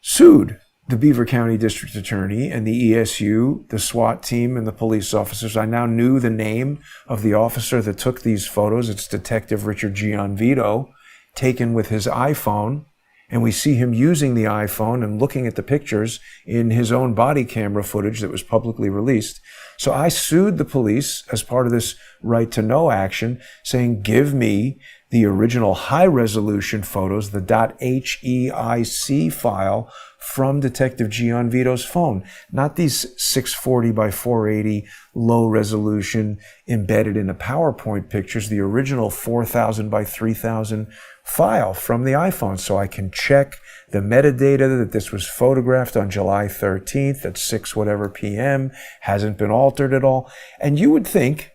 sued the Beaver County District Attorney and the ESU, the SWAT team, and the police officers. I now knew the name of the officer that took these photos. It's Detective Richard Gianvito, taken with his iPhone. And we see him using the iPhone and looking at the pictures in his own body camera footage that was publicly released. So I sued the police as part of this right to know action, saying, give me the original high-resolution photos, the .heic file from Detective Gianvito's phone, not these 640 by 480 low-resolution embedded in a PowerPoint pictures, the original 4,000 by 3,000 file from the iPhone, so I can check the metadata that this was photographed on July 13th at 6 whatever p.m., hasn't been altered at all. And you would think,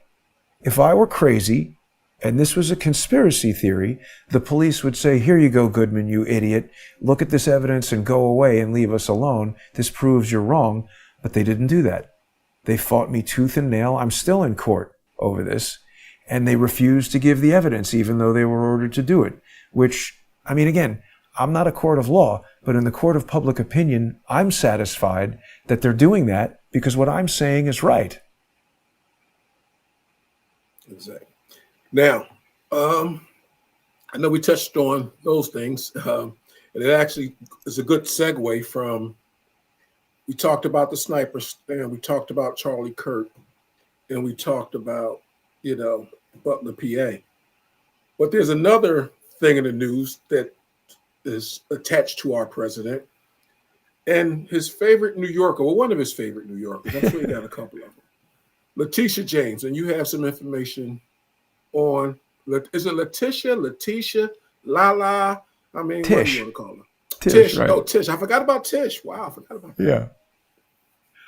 if I were crazy, and this was a conspiracy theory, the police would say, here you go, Goodman, you idiot. Look at this evidence and go away and leave us alone. This proves you're wrong. But they didn't do that. They fought me tooth and nail. I'm still in court over this. And they refused to give the evidence, even though they were ordered to do it. Which, I mean, again, I'm not a court of law, but in the court of public opinion, I'm satisfied that they're doing that because what I'm saying is right. Exactly. Now, I know we touched on those things, and it actually is a good segue from, we talked about the sniper stand, we talked about Charlie Kirk, and we talked about, Butler, PA. But there's another thing in the news that is attached to our president and his favorite New Yorker, well, one of his favorite New Yorkers. I'm sure he got a couple of them. Letitia James, and you have some information on, is it Letitia, Lala? I mean, Tish. what do you want to call her? Tish, right. Oh, Tish. I forgot about Tish. Wow, I forgot about that. Yeah.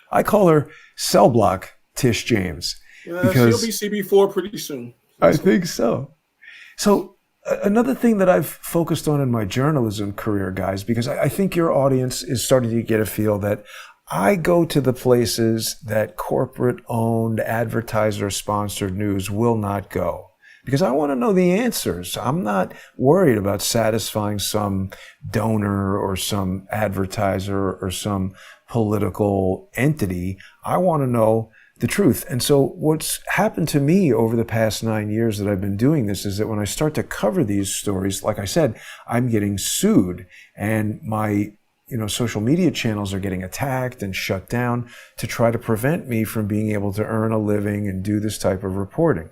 I call her cell block Tish James. She'll be CB4 pretty soon. I think so. So another thing that I've focused on in my journalism career, guys, because I think your audience is starting to get a feel that I go to the places that corporate-owned, advertiser-sponsored news will not go. Because I want to know the answers. I'm not worried about satisfying some donor or some advertiser or some political entity. I want to know the truth. And so what's happened to me over the past 9 years that I've been doing this is that when I start to cover these stories, like I said, I'm getting sued. And my social media channels are getting attacked and shut down to try to prevent me from being able to earn a living and do this type of reporting.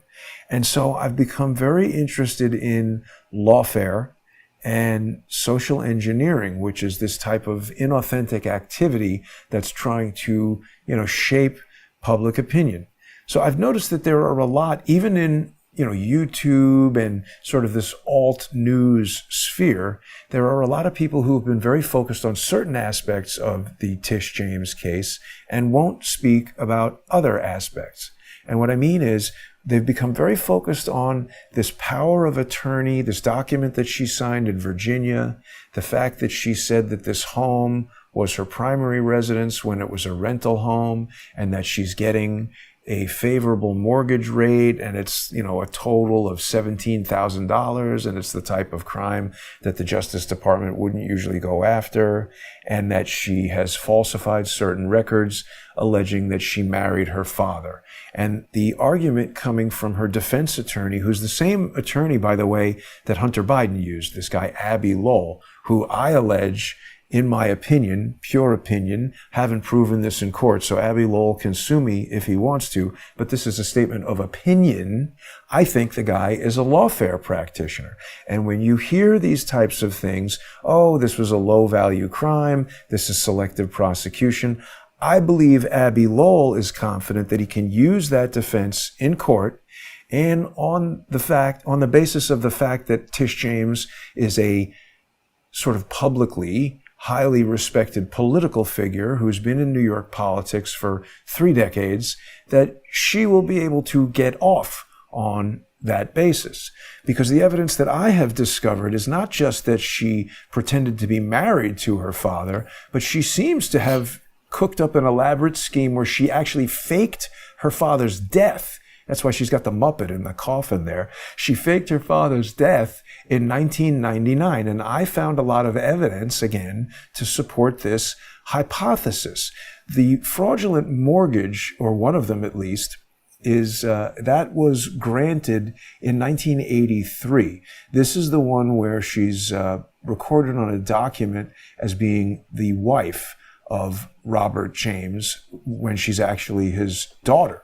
And so I've become very interested in lawfare and social engineering, which is this type of inauthentic activity that's trying to, shape public opinion. So I've noticed that there are a lot, even in YouTube and sort of this alt news sphere, there are a lot of people who have been very focused on certain aspects of the Tish James case and won't speak about other aspects. And what I mean is they've become very focused on this power of attorney, this document that she signed in Virginia, the fact that she said that this home was her primary residence when it was a rental home, and that she's getting a favorable mortgage rate, and it's, a total of $17,000, and it's the type of crime that the Justice Department wouldn't usually go after, and that she has falsified certain records alleging that she married her father. And the argument coming from her defense attorney, who's the same attorney, by the way, that Hunter Biden used, this guy Abby Lowell, who I allege, in my opinion, pure opinion, haven't proven this in court. So Abby Lowell can sue me if he wants to, but this is a statement of opinion. I think the guy is a lawfare practitioner. And when you hear these types of things, this was a low value crime, this is selective prosecution, I believe Abby Lowell is confident that he can use that defense in court, and on the basis of the fact that Tish James is a sort of publicly highly respected political figure who's been in New York politics for 3 decades, that she will be able to get off on that basis. Because the evidence that I have discovered is not just that she pretended to be married to her father, but she seems to have cooked up an elaborate scheme where she actually faked her father's death. That's why she's got the Muppet in the coffin there. She faked her father's death in 1999. And I found a lot of evidence, again, to support this hypothesis. The fraudulent mortgage, or one of them at least, is that was granted in 1983. This is the one where she's recorded on a document as being the wife of Robert James when she's actually his daughter.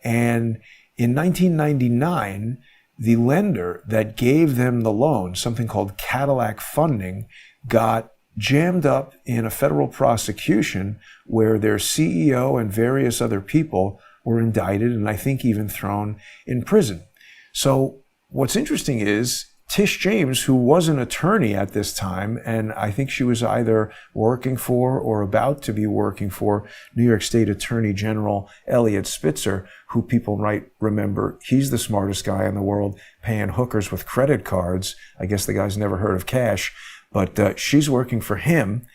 And in 1999, the lender that gave them the loan, something called Cadillac Funding, got jammed up in a federal prosecution where their CEO and various other people were indicted and I think even thrown in prison. So what's interesting is Tish James, who was an attorney at this time, and I think she was either working for or about to be working for New York State Attorney General Eliot Spitzer, who people might remember, he's the smartest guy in the world, paying hookers with credit cards. I guess the guy's never heard of cash, but she's working for him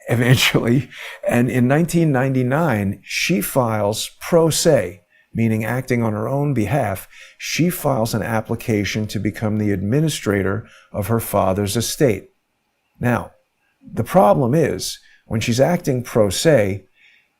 eventually. And in 1999, she files pro se, meaning acting on her own behalf. She files an application to become the administrator of her father's estate. Now, the problem is, when she's acting pro se,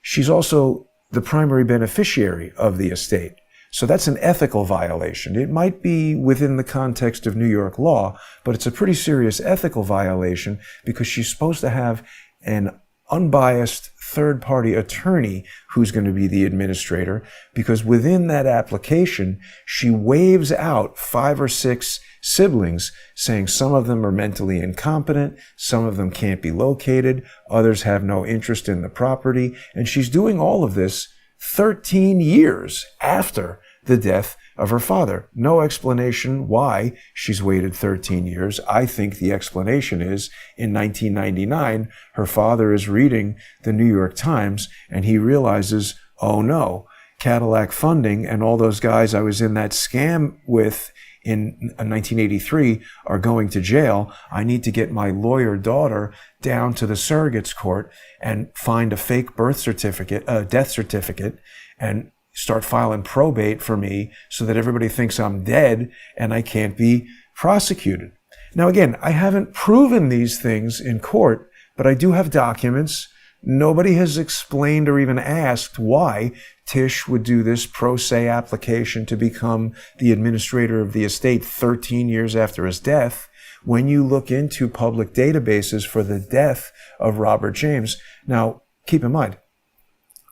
she's also the primary beneficiary of the estate. So that's an ethical violation. It might be within the context of New York law, but it's a pretty serious ethical violation because she's supposed to have an unbiased third-party attorney who's going to be the administrator, because within that application, she waives out 5 or 6 siblings, saying some of them are mentally incompetent, some of them can't be located, others have no interest in the property, and she's doing all of this 13 years after the death of her father. No explanation why she's waited 13 years. I think the explanation is, in 1999, her father is reading the New York Times and he realizes, oh no, Cadillac Funding and all those guys I was in that scam with in 1983 are going to jail. I need to get my lawyer daughter down to the surrogates court and find a fake death certificate, and start filing probate for me so that everybody thinks I'm dead and I can't be prosecuted. Now, again, I haven't proven these things in court, but I do have documents. Nobody has explained or even asked why Tish would do this pro se application to become the administrator of the estate 13 years after his death, when you look into public databases for the death of Robert James. Now, keep in mind,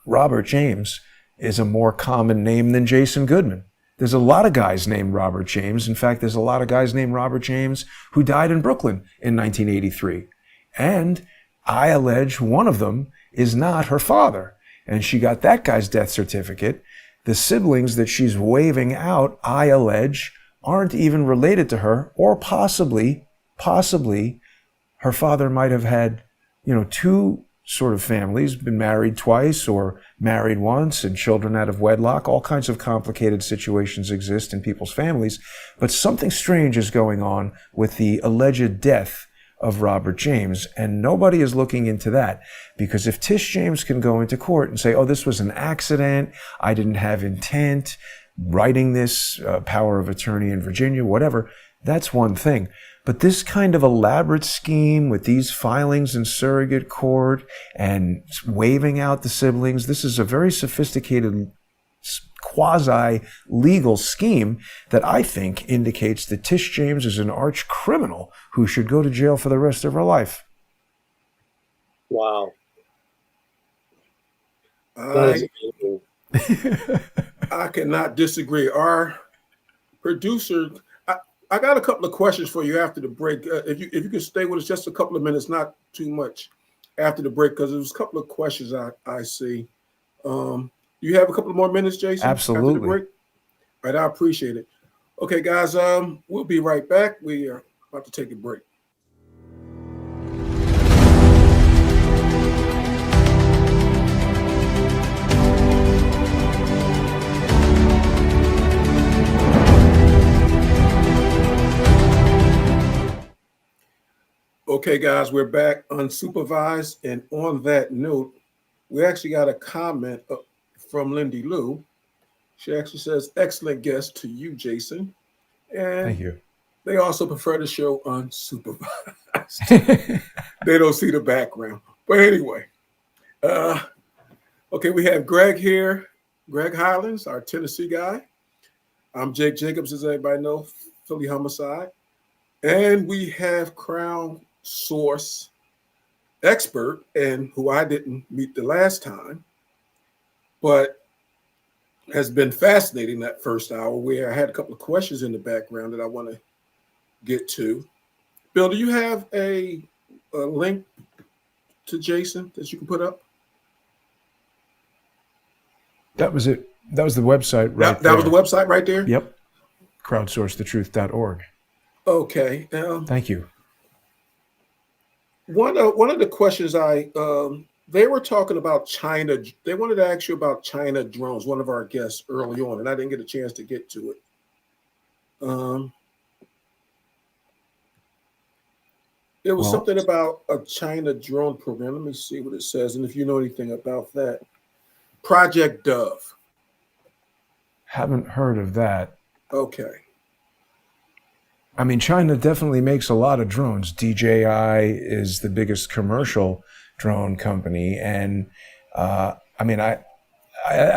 Robert James is a more common name than Jason Goodman. There's a lot of guys named Robert James. In fact, there's a lot of guys named Robert James who died in Brooklyn in 1983. And I allege one of them is not her father. And she got that guy's death certificate. The siblings that she's waving out, I allege, aren't even related to her, or possibly her father might have had, two sort of families, been married twice or married once and children out of wedlock. All kinds of complicated situations exist in people's families, but something strange is going on with the alleged death of Robert James, and nobody is looking into that, because if Tish James can go into court and say, oh, this was an accident, I didn't have intent, writing this, power of attorney in Virginia, whatever, that's one thing. But this kind of elaborate scheme with these filings in surrogate court and waving out the siblings, this is a very sophisticated quasi-legal scheme that I think indicates that Tish James is an arch criminal who should go to jail for the rest of her life. Wow. I cannot disagree. Our producer, I got a couple of questions for you after the break. If you can stay with us just a couple of minutes, not too much after the break, because there's a couple of questions I see. You have a couple of more minutes, Jason? Absolutely. After the break? All right, I appreciate it. Okay, guys, we'll be right back. We are about to take a break. Okay, guys, we're back unsupervised. And on that note, we actually got a comment from Lindy Lou. She actually says, excellent guest to you, Jason. And thank you. They also prefer the show unsupervised. They don't see the background. But anyway, okay, we have Greg here, Greg Highlands, our Tennessee guy. I'm Jake Jacobs, as everybody knows, Philly Homicide. And we have Crowdsource expert, and who I didn't meet the last time, but has been fascinating that first hour, where I had a couple of questions in the background that I want to get to. Bill, do you have a link to Jason that you can put up? That was it. That was the website right there. That was the website right there? Yep. Crowdsourcethetruth.org. Okay. Thank you. One of the questions they were talking about China. They wanted to ask you about China drones, one of our guests early on, and I didn't get a chance to get to it. There was something about a China drone program. Let me see what it says, and if you know anything about that. Project Dove. Haven't heard of that. Okay. I mean, China definitely makes a lot of drones. DJI is the biggest commercial drone company. And I mean, I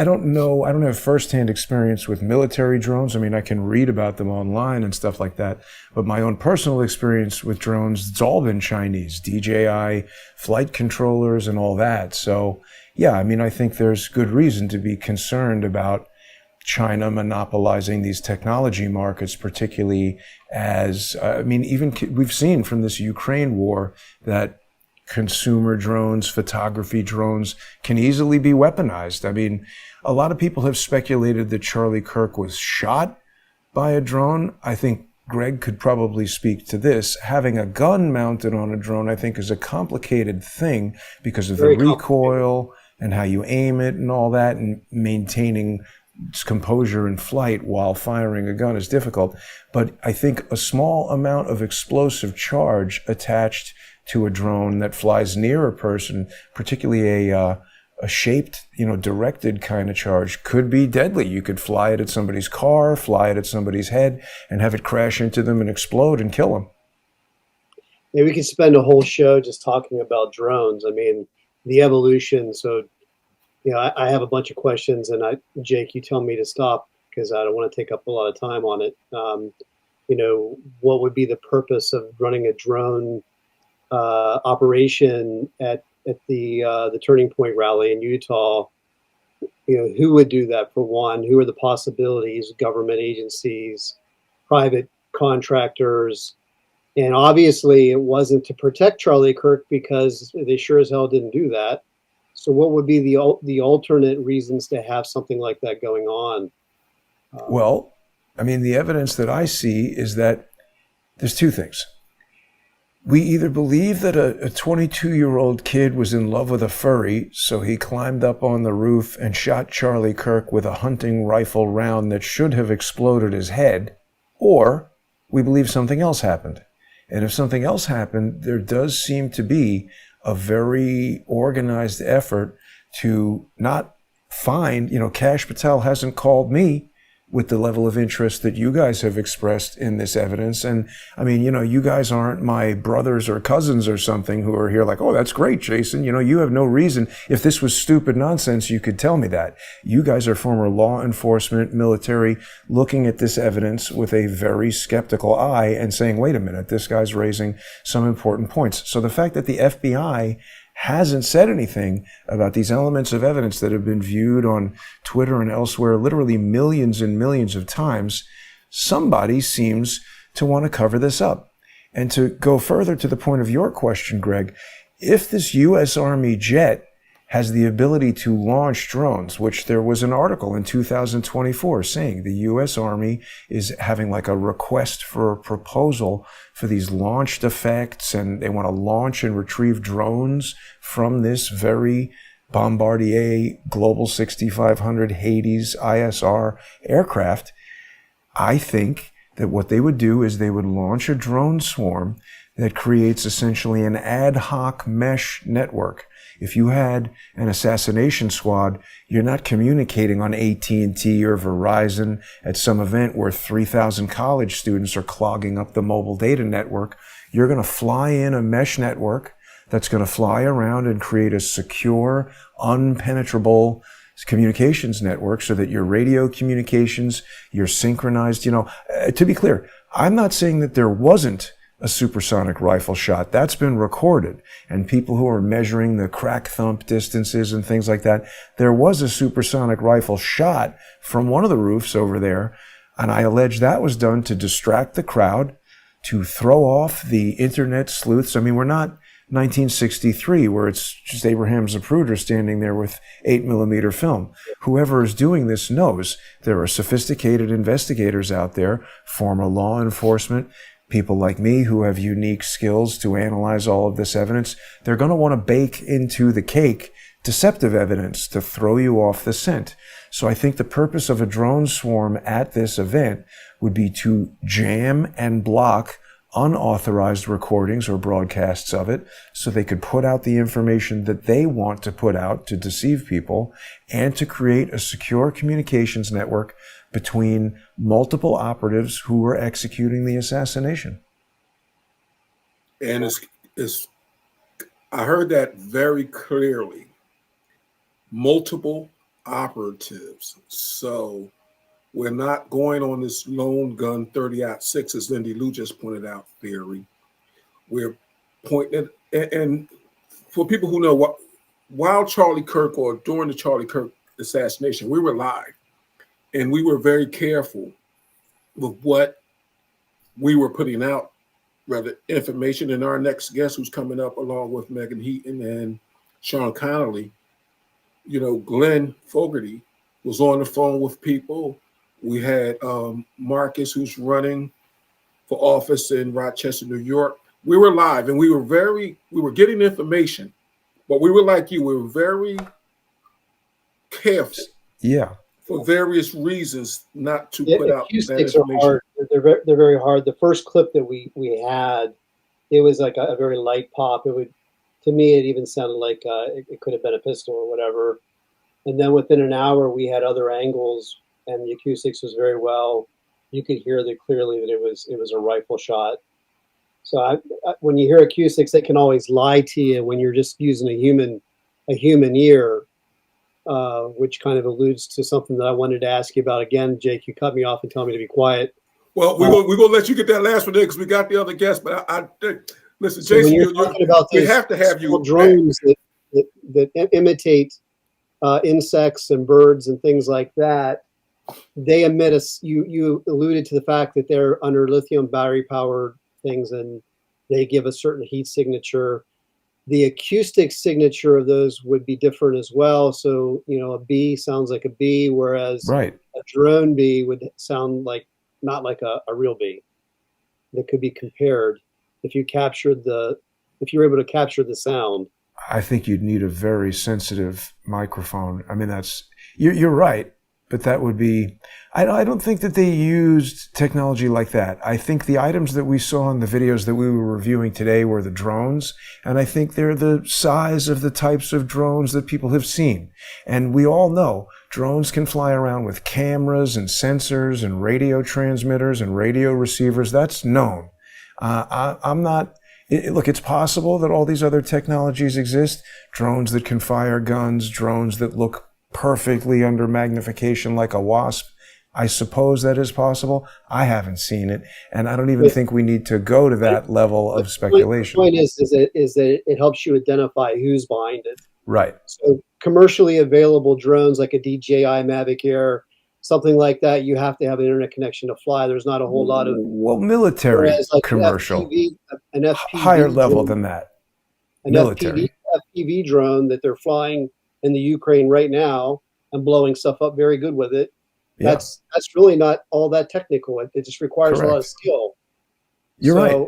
don't know. I don't have firsthand experience with military drones. I mean, I can read about them online and stuff like that. But my own personal experience with drones, it's all been Chinese, DJI, flight controllers and all that. So, yeah, I mean, I think there's good reason to be concerned about China monopolizing these technology markets, particularly as, I mean, even we've seen from this Ukraine war that consumer drones, photography drones can easily be weaponized. I mean, a lot of people have speculated that Charlie Kirk was shot by a drone. I think Greg could probably speak to this. Having a gun mounted on a drone, I think, is a complicated thing because of the recoil and how you aim it and all that, and maintaining composure in flight while firing a gun is difficult. But I think a small amount of explosive charge attached to a drone that flies near a person, particularly a shaped, directed kind of charge, could be deadly. You could fly it at somebody's car, fly it at somebody's head, and have it crash into them and explode and kill them. Yeah, we could spend a whole show just talking about drones. I mean, the evolution. So, I have a bunch of questions, and Jake, you tell me to stop because I don't want to take up a lot of time on it. what would be the purpose of running a drone operation at the Turning Point rally in Utah. Who would do that, for one? Who are the possibilities? Government agencies, private contractors. And obviously it wasn't to protect Charlie Kirk, because they sure as hell didn't do that. So what would be the alternate reasons to have something like that going on? Well, I mean, the evidence that I see is that there's two things. We either believe that a 22-year-old kid was in love with a furry, so he climbed up on the roof and shot Charlie Kirk with a hunting rifle round that should have exploded his head, or we believe something else happened. And if something else happened, there does seem to be a very organized effort to not find, Kash Patel hasn't called me with the level of interest that you guys have expressed in this evidence. And I mean, you guys aren't my brothers or cousins or something who are here like, oh, that's great, Jason. You have no reason. If this was stupid nonsense, you could tell me that. You guys are former law enforcement, military, looking at this evidence with a very skeptical eye and saying, wait a minute, this guy's raising some important points. So the fact that the FBI hasn't said anything about these elements of evidence that have been viewed on Twitter and elsewhere literally millions and millions of times, somebody seems to want to cover this up. And to go further to the point of your question, Greg, if this U.S. Army jet has the ability to launch drones, which there was an article in 2024 saying the U.S. Army is having like a request for a proposal for these launched effects, and they want to launch and retrieve drones from this very Bombardier Global 6500 Hades ISR aircraft. I think that what they would do is they would launch a drone swarm that creates essentially an ad hoc mesh network. If you had an assassination squad, you're not communicating on AT&T or Verizon at some event where 3,000 college students are clogging up the mobile data network. You're going to fly in a mesh network that's going to fly around and create a secure, unpenetrable communications network so that your radio communications, you're synchronized. To be clear, I'm not saying that there wasn't a supersonic rifle shot. That's been recorded. And people who are measuring the crack thump distances and things like that, there was a supersonic rifle shot from one of the roofs over there. And I allege that was done to distract the crowd, to throw off the internet sleuths. I mean, we're not 1963 where it's just Abraham Zapruder standing there with 8mm film. Whoever is doing this knows there are sophisticated investigators out there, former law enforcement, people like me who have unique skills to analyze all of this evidence. They're going to want to bake into the cake deceptive evidence to throw you off the scent. So I think the purpose of a drone swarm at this event would be to jam and block unauthorized recordings or broadcasts of it so they could put out the information that they want to put out to deceive people, and to create a secure communications network between multiple operatives who were executing the assassination. And I heard that very clearly. Multiple operatives. So we're not going on this lone gun 30-06, as Lindy Lou just pointed out, theory. We're pointing at, and for people who know, what, while Charlie Kirk, or during the Charlie Kirk assassination, we were live. And we were very careful with what we were putting out, rather information. And our next guest, who's coming up along with Megan Heaton and Sean Connolly, Glenn Fogarty was on the phone with people. We had Marcus, who's running for office in Rochester, New York. We were live, and we were getting information, but we were like you, we were very careful. Yeah. For various reasons, not to put out that acoustics information. are hard. They're very hard. The first clip that we had, it was like a very light pop. To me, it even sounded like it could have been a pistol or whatever. And then within an hour, we had other angles, and the acoustics was very well. You could hear that clearly that it was a rifle shot. So when you hear acoustics, they can always lie to you when you're just using a human ear. Which kind of alludes to something that I wanted to ask you about. Again, Jake, you cut me off and told me to be quiet. Well, we're gonna let you get that last one there because we got the other guest. But I listen, So Jason, when you're talking about we those have to have you small drones that imitate insects and birds and things like that, they emit you alluded to the fact that they're under lithium battery powered things and they give a certain heat signature. The acoustic signature of those would be different as well. So, a bee sounds like a bee, whereas Right. a drone bee would sound like not like a real bee. That could be compared if you were able to capture the sound. I think you'd need a very sensitive microphone. I mean, you're right, but that would be, I don't think that they used technology like that. I think the items that we saw in the videos that we were reviewing today were the drones, and I think they're the size of the types of drones that people have seen. And we all know drones can fly around with cameras and sensors and radio transmitters and radio receivers. That's known. Look, it's possible that all these other technologies exist. Drones that can fire guns, drones that look perfectly under magnification like a wasp. I suppose that is possible. I haven't seen it, and I don't even think we need to go to that level of speculation. The point is that it helps you identify who's behind it. Right. So commercially available drones like a DJI Mavic Air, something like that, you have to have an internet connection to fly. There's not a whole lot of military commercial, an FPV higher level drone, than that. An Military FPV drone that they're flying in the Ukraine right now and blowing stuff up very good with it. Yeah. That's really not all that technical. It just requires a lot of skill. You're right.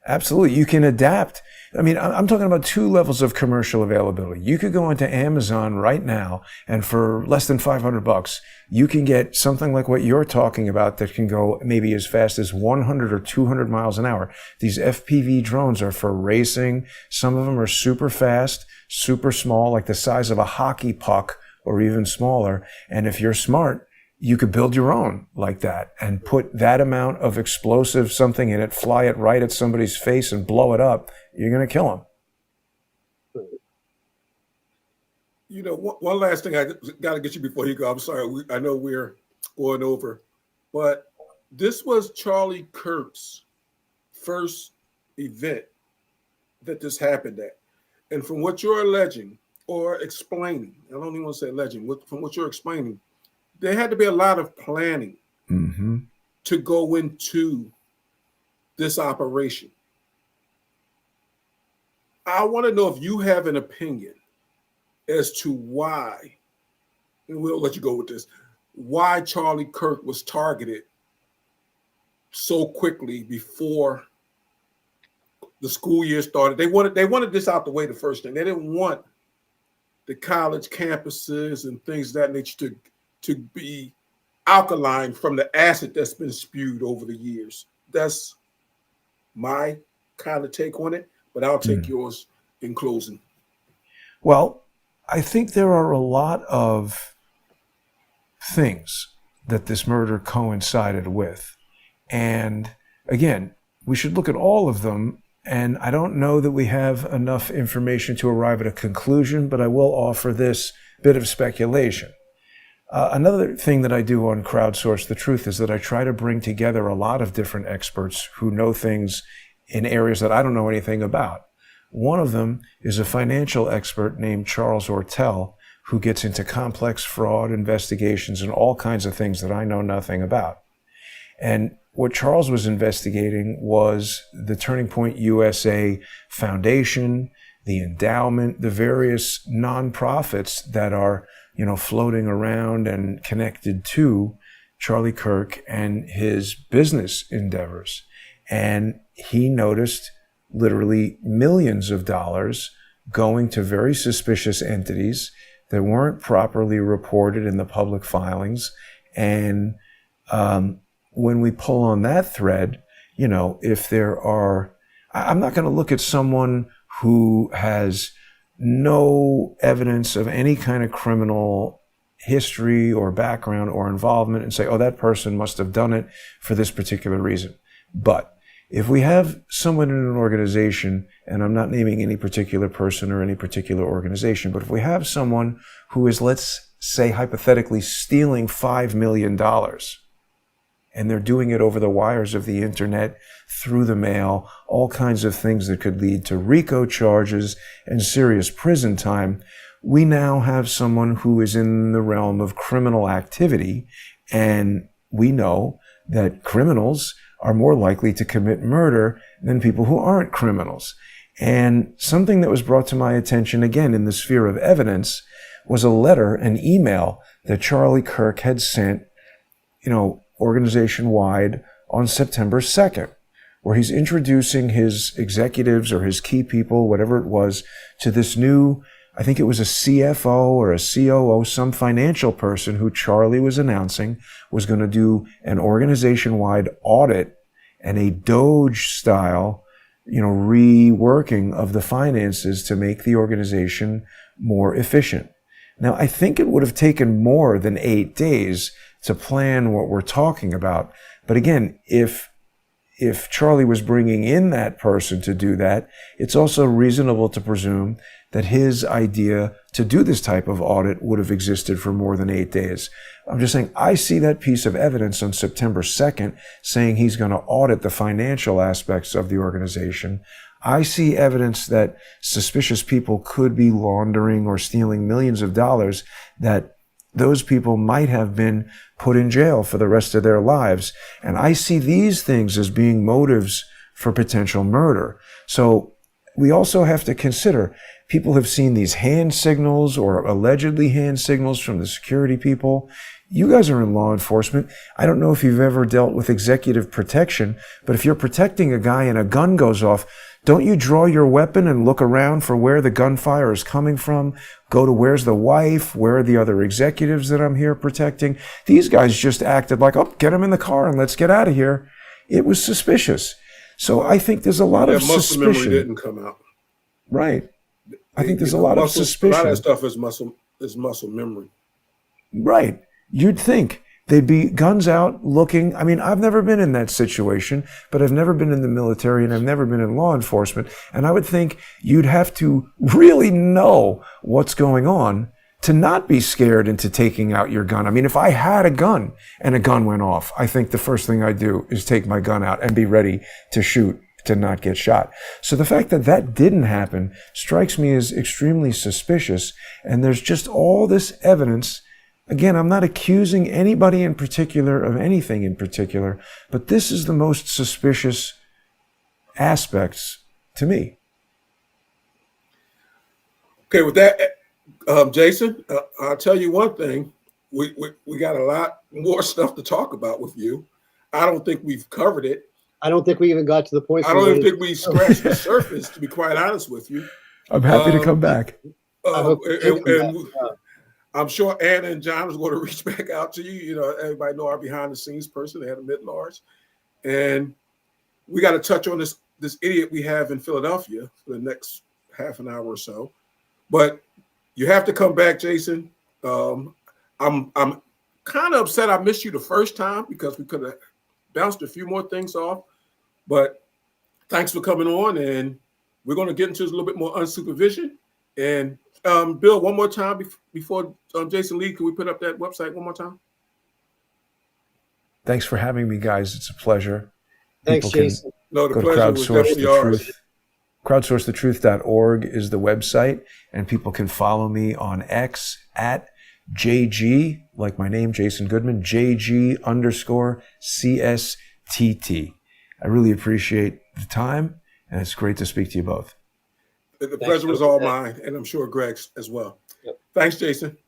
Absolutely. You can adapt. I mean, I'm talking about two levels of commercial availability. You could go into Amazon right now, and for less than $500, you can get something like what you're talking about that can go maybe as fast as 100 or 200 miles an hour. These FPV drones are for racing. Some of them are super fast, super small, like the size of a hockey puck or even smaller. And if you're smart, you could build your own like that and put that amount of explosive something in it, fly it right at somebody's face and blow it up. You're going to kill them. One last thing I got to get you before you go. I'm sorry. I know we're going over, but this was Charlie Kirk's first event that this happened at. And from what you're alleging or explaining, I don't even want to say alleging, from what you're explaining, there had to be a lot of planning to go into this operation. I want to know if you have an opinion as to why, and we'll let you go with this, why Charlie Kirk was targeted so quickly before the school year started. They wanted this out the way the first thing. They didn't want the college campuses and things of that nature to be alkaline from the acid that's been spewed over the years. That's my kind of take on it, but I'll take yours in closing. Well, I think there are a lot of things that this murder coincided with. And again, we should look at all of them. And I don't know that we have enough information to arrive at a conclusion, but I will offer this bit of speculation. Another thing that I do on Crowdsource the Truth is that I try to bring together a lot of different experts who know things in areas that I don't know anything about. One of them is a financial expert named Charles Ortel, who gets into complex fraud investigations and all kinds of things that I know nothing about. And what Charles was investigating was the Turning Point USA Foundation, the endowment, the various nonprofits that are floating around and connected to Charlie Kirk and his business endeavors. And he noticed literally millions of dollars going to very suspicious entities that weren't properly reported in the public filings. And when we pull on that thread, if there are, I'm not going to look at someone who has no evidence of any kind of criminal history or background or involvement and say, oh, that person must have done it for this particular reason. But if we have someone in an organization, and I'm not naming any particular person or any particular organization, but if we have someone who is, let's say hypothetically, stealing $5 million, and they're doing it over the wires of the internet, through the mail, all kinds of things that could lead to RICO charges and serious prison time. We now have someone who is in the realm of criminal activity, and we know that criminals are more likely to commit murder than people who aren't criminals. And something that was brought to my attention, again, in the sphere of evidence, was a letter, an email that Charlie Kirk had sent, organization-wide on September 2nd, where he's introducing his executives or his key people, whatever it was, to this new, I think it was a CFO or a COO, some financial person who Charlie was announcing was going to do an organization-wide audit and a Doge-style, reworking of the finances to make the organization more efficient. Now, I think it would have taken more than 8 days to plan what we're talking about. But again, if Charlie was bringing in that person to do that, it's also reasonable to presume that his idea to do this type of audit would have existed for more than 8 days. I'm just saying, I see that piece of evidence on September 2nd saying he's going to audit the financial aspects of the organization. I see evidence that suspicious people could be laundering or stealing millions of dollars, that those people might have been put in jail for the rest of their lives. And I see these things as being motives for potential murder. So we also have to consider, people have seen these hand signals or allegedly hand signals from the security people. You guys are in law enforcement. I don't know if you've ever dealt with executive protection, but if you're protecting a guy and a gun goes off, don't you draw your weapon and look around for where the gunfire is coming from? Go to where's the wife? Where are the other executives that I'm here protecting? These guys just acted like, oh, get him in the car and let's get out of here. It was suspicious. So I think there's a lot of muscle suspicion. Memory didn't come out. Right. I think there's a lot of suspicion. A lot of that stuff is muscle memory. Right. You'd think they'd be guns out looking. I mean, I've never been in that situation, but I've never been in the military and I've never been in law enforcement. And I would think you'd have to really know what's going on to not be scared into taking out your gun. I mean, if I had a gun and a gun went off, I think the first thing I'd do is take my gun out and be ready to shoot, to not get shot. So the fact that that didn't happen strikes me as extremely suspicious. And there's just all this evidence. Again, I'm not accusing anybody in particular of anything in particular, but this is the most suspicious aspects to me. Okay, with that, Jason, I'll tell you one thing. We got a lot more stuff to talk about with you. I don't think we've covered it. I don't think we even got to the point. I don't even think we scratched the surface, to be quite honest with you. I'm happy to come back. I'm sure Anna and John is going to reach back out to you. Everybody know our behind the scenes person, Anna Mid-Large. And we got to touch on this idiot we have in Philadelphia for the next half an hour or so. But you have to come back, Jason. I'm kind of upset I missed you the first time because we could have bounced a few more things off. But thanks for coming on, and we're going to get into this a little bit more unsupervision. And Bill, one more time before Jason Lee, can we put up that website one more time? Thanks for having me, guys. It's a pleasure. Thanks, Jason. No, the pleasure was definitely ours. Crowdsourcethetruth.org is the website, and people can follow me on X at JG, like my name, Jason Goodman, JG_CSTT. I really appreciate the time, and it's great to speak to you both. The pleasure was all mine, and I'm sure Greg's as well. Yep. Thanks, Jason.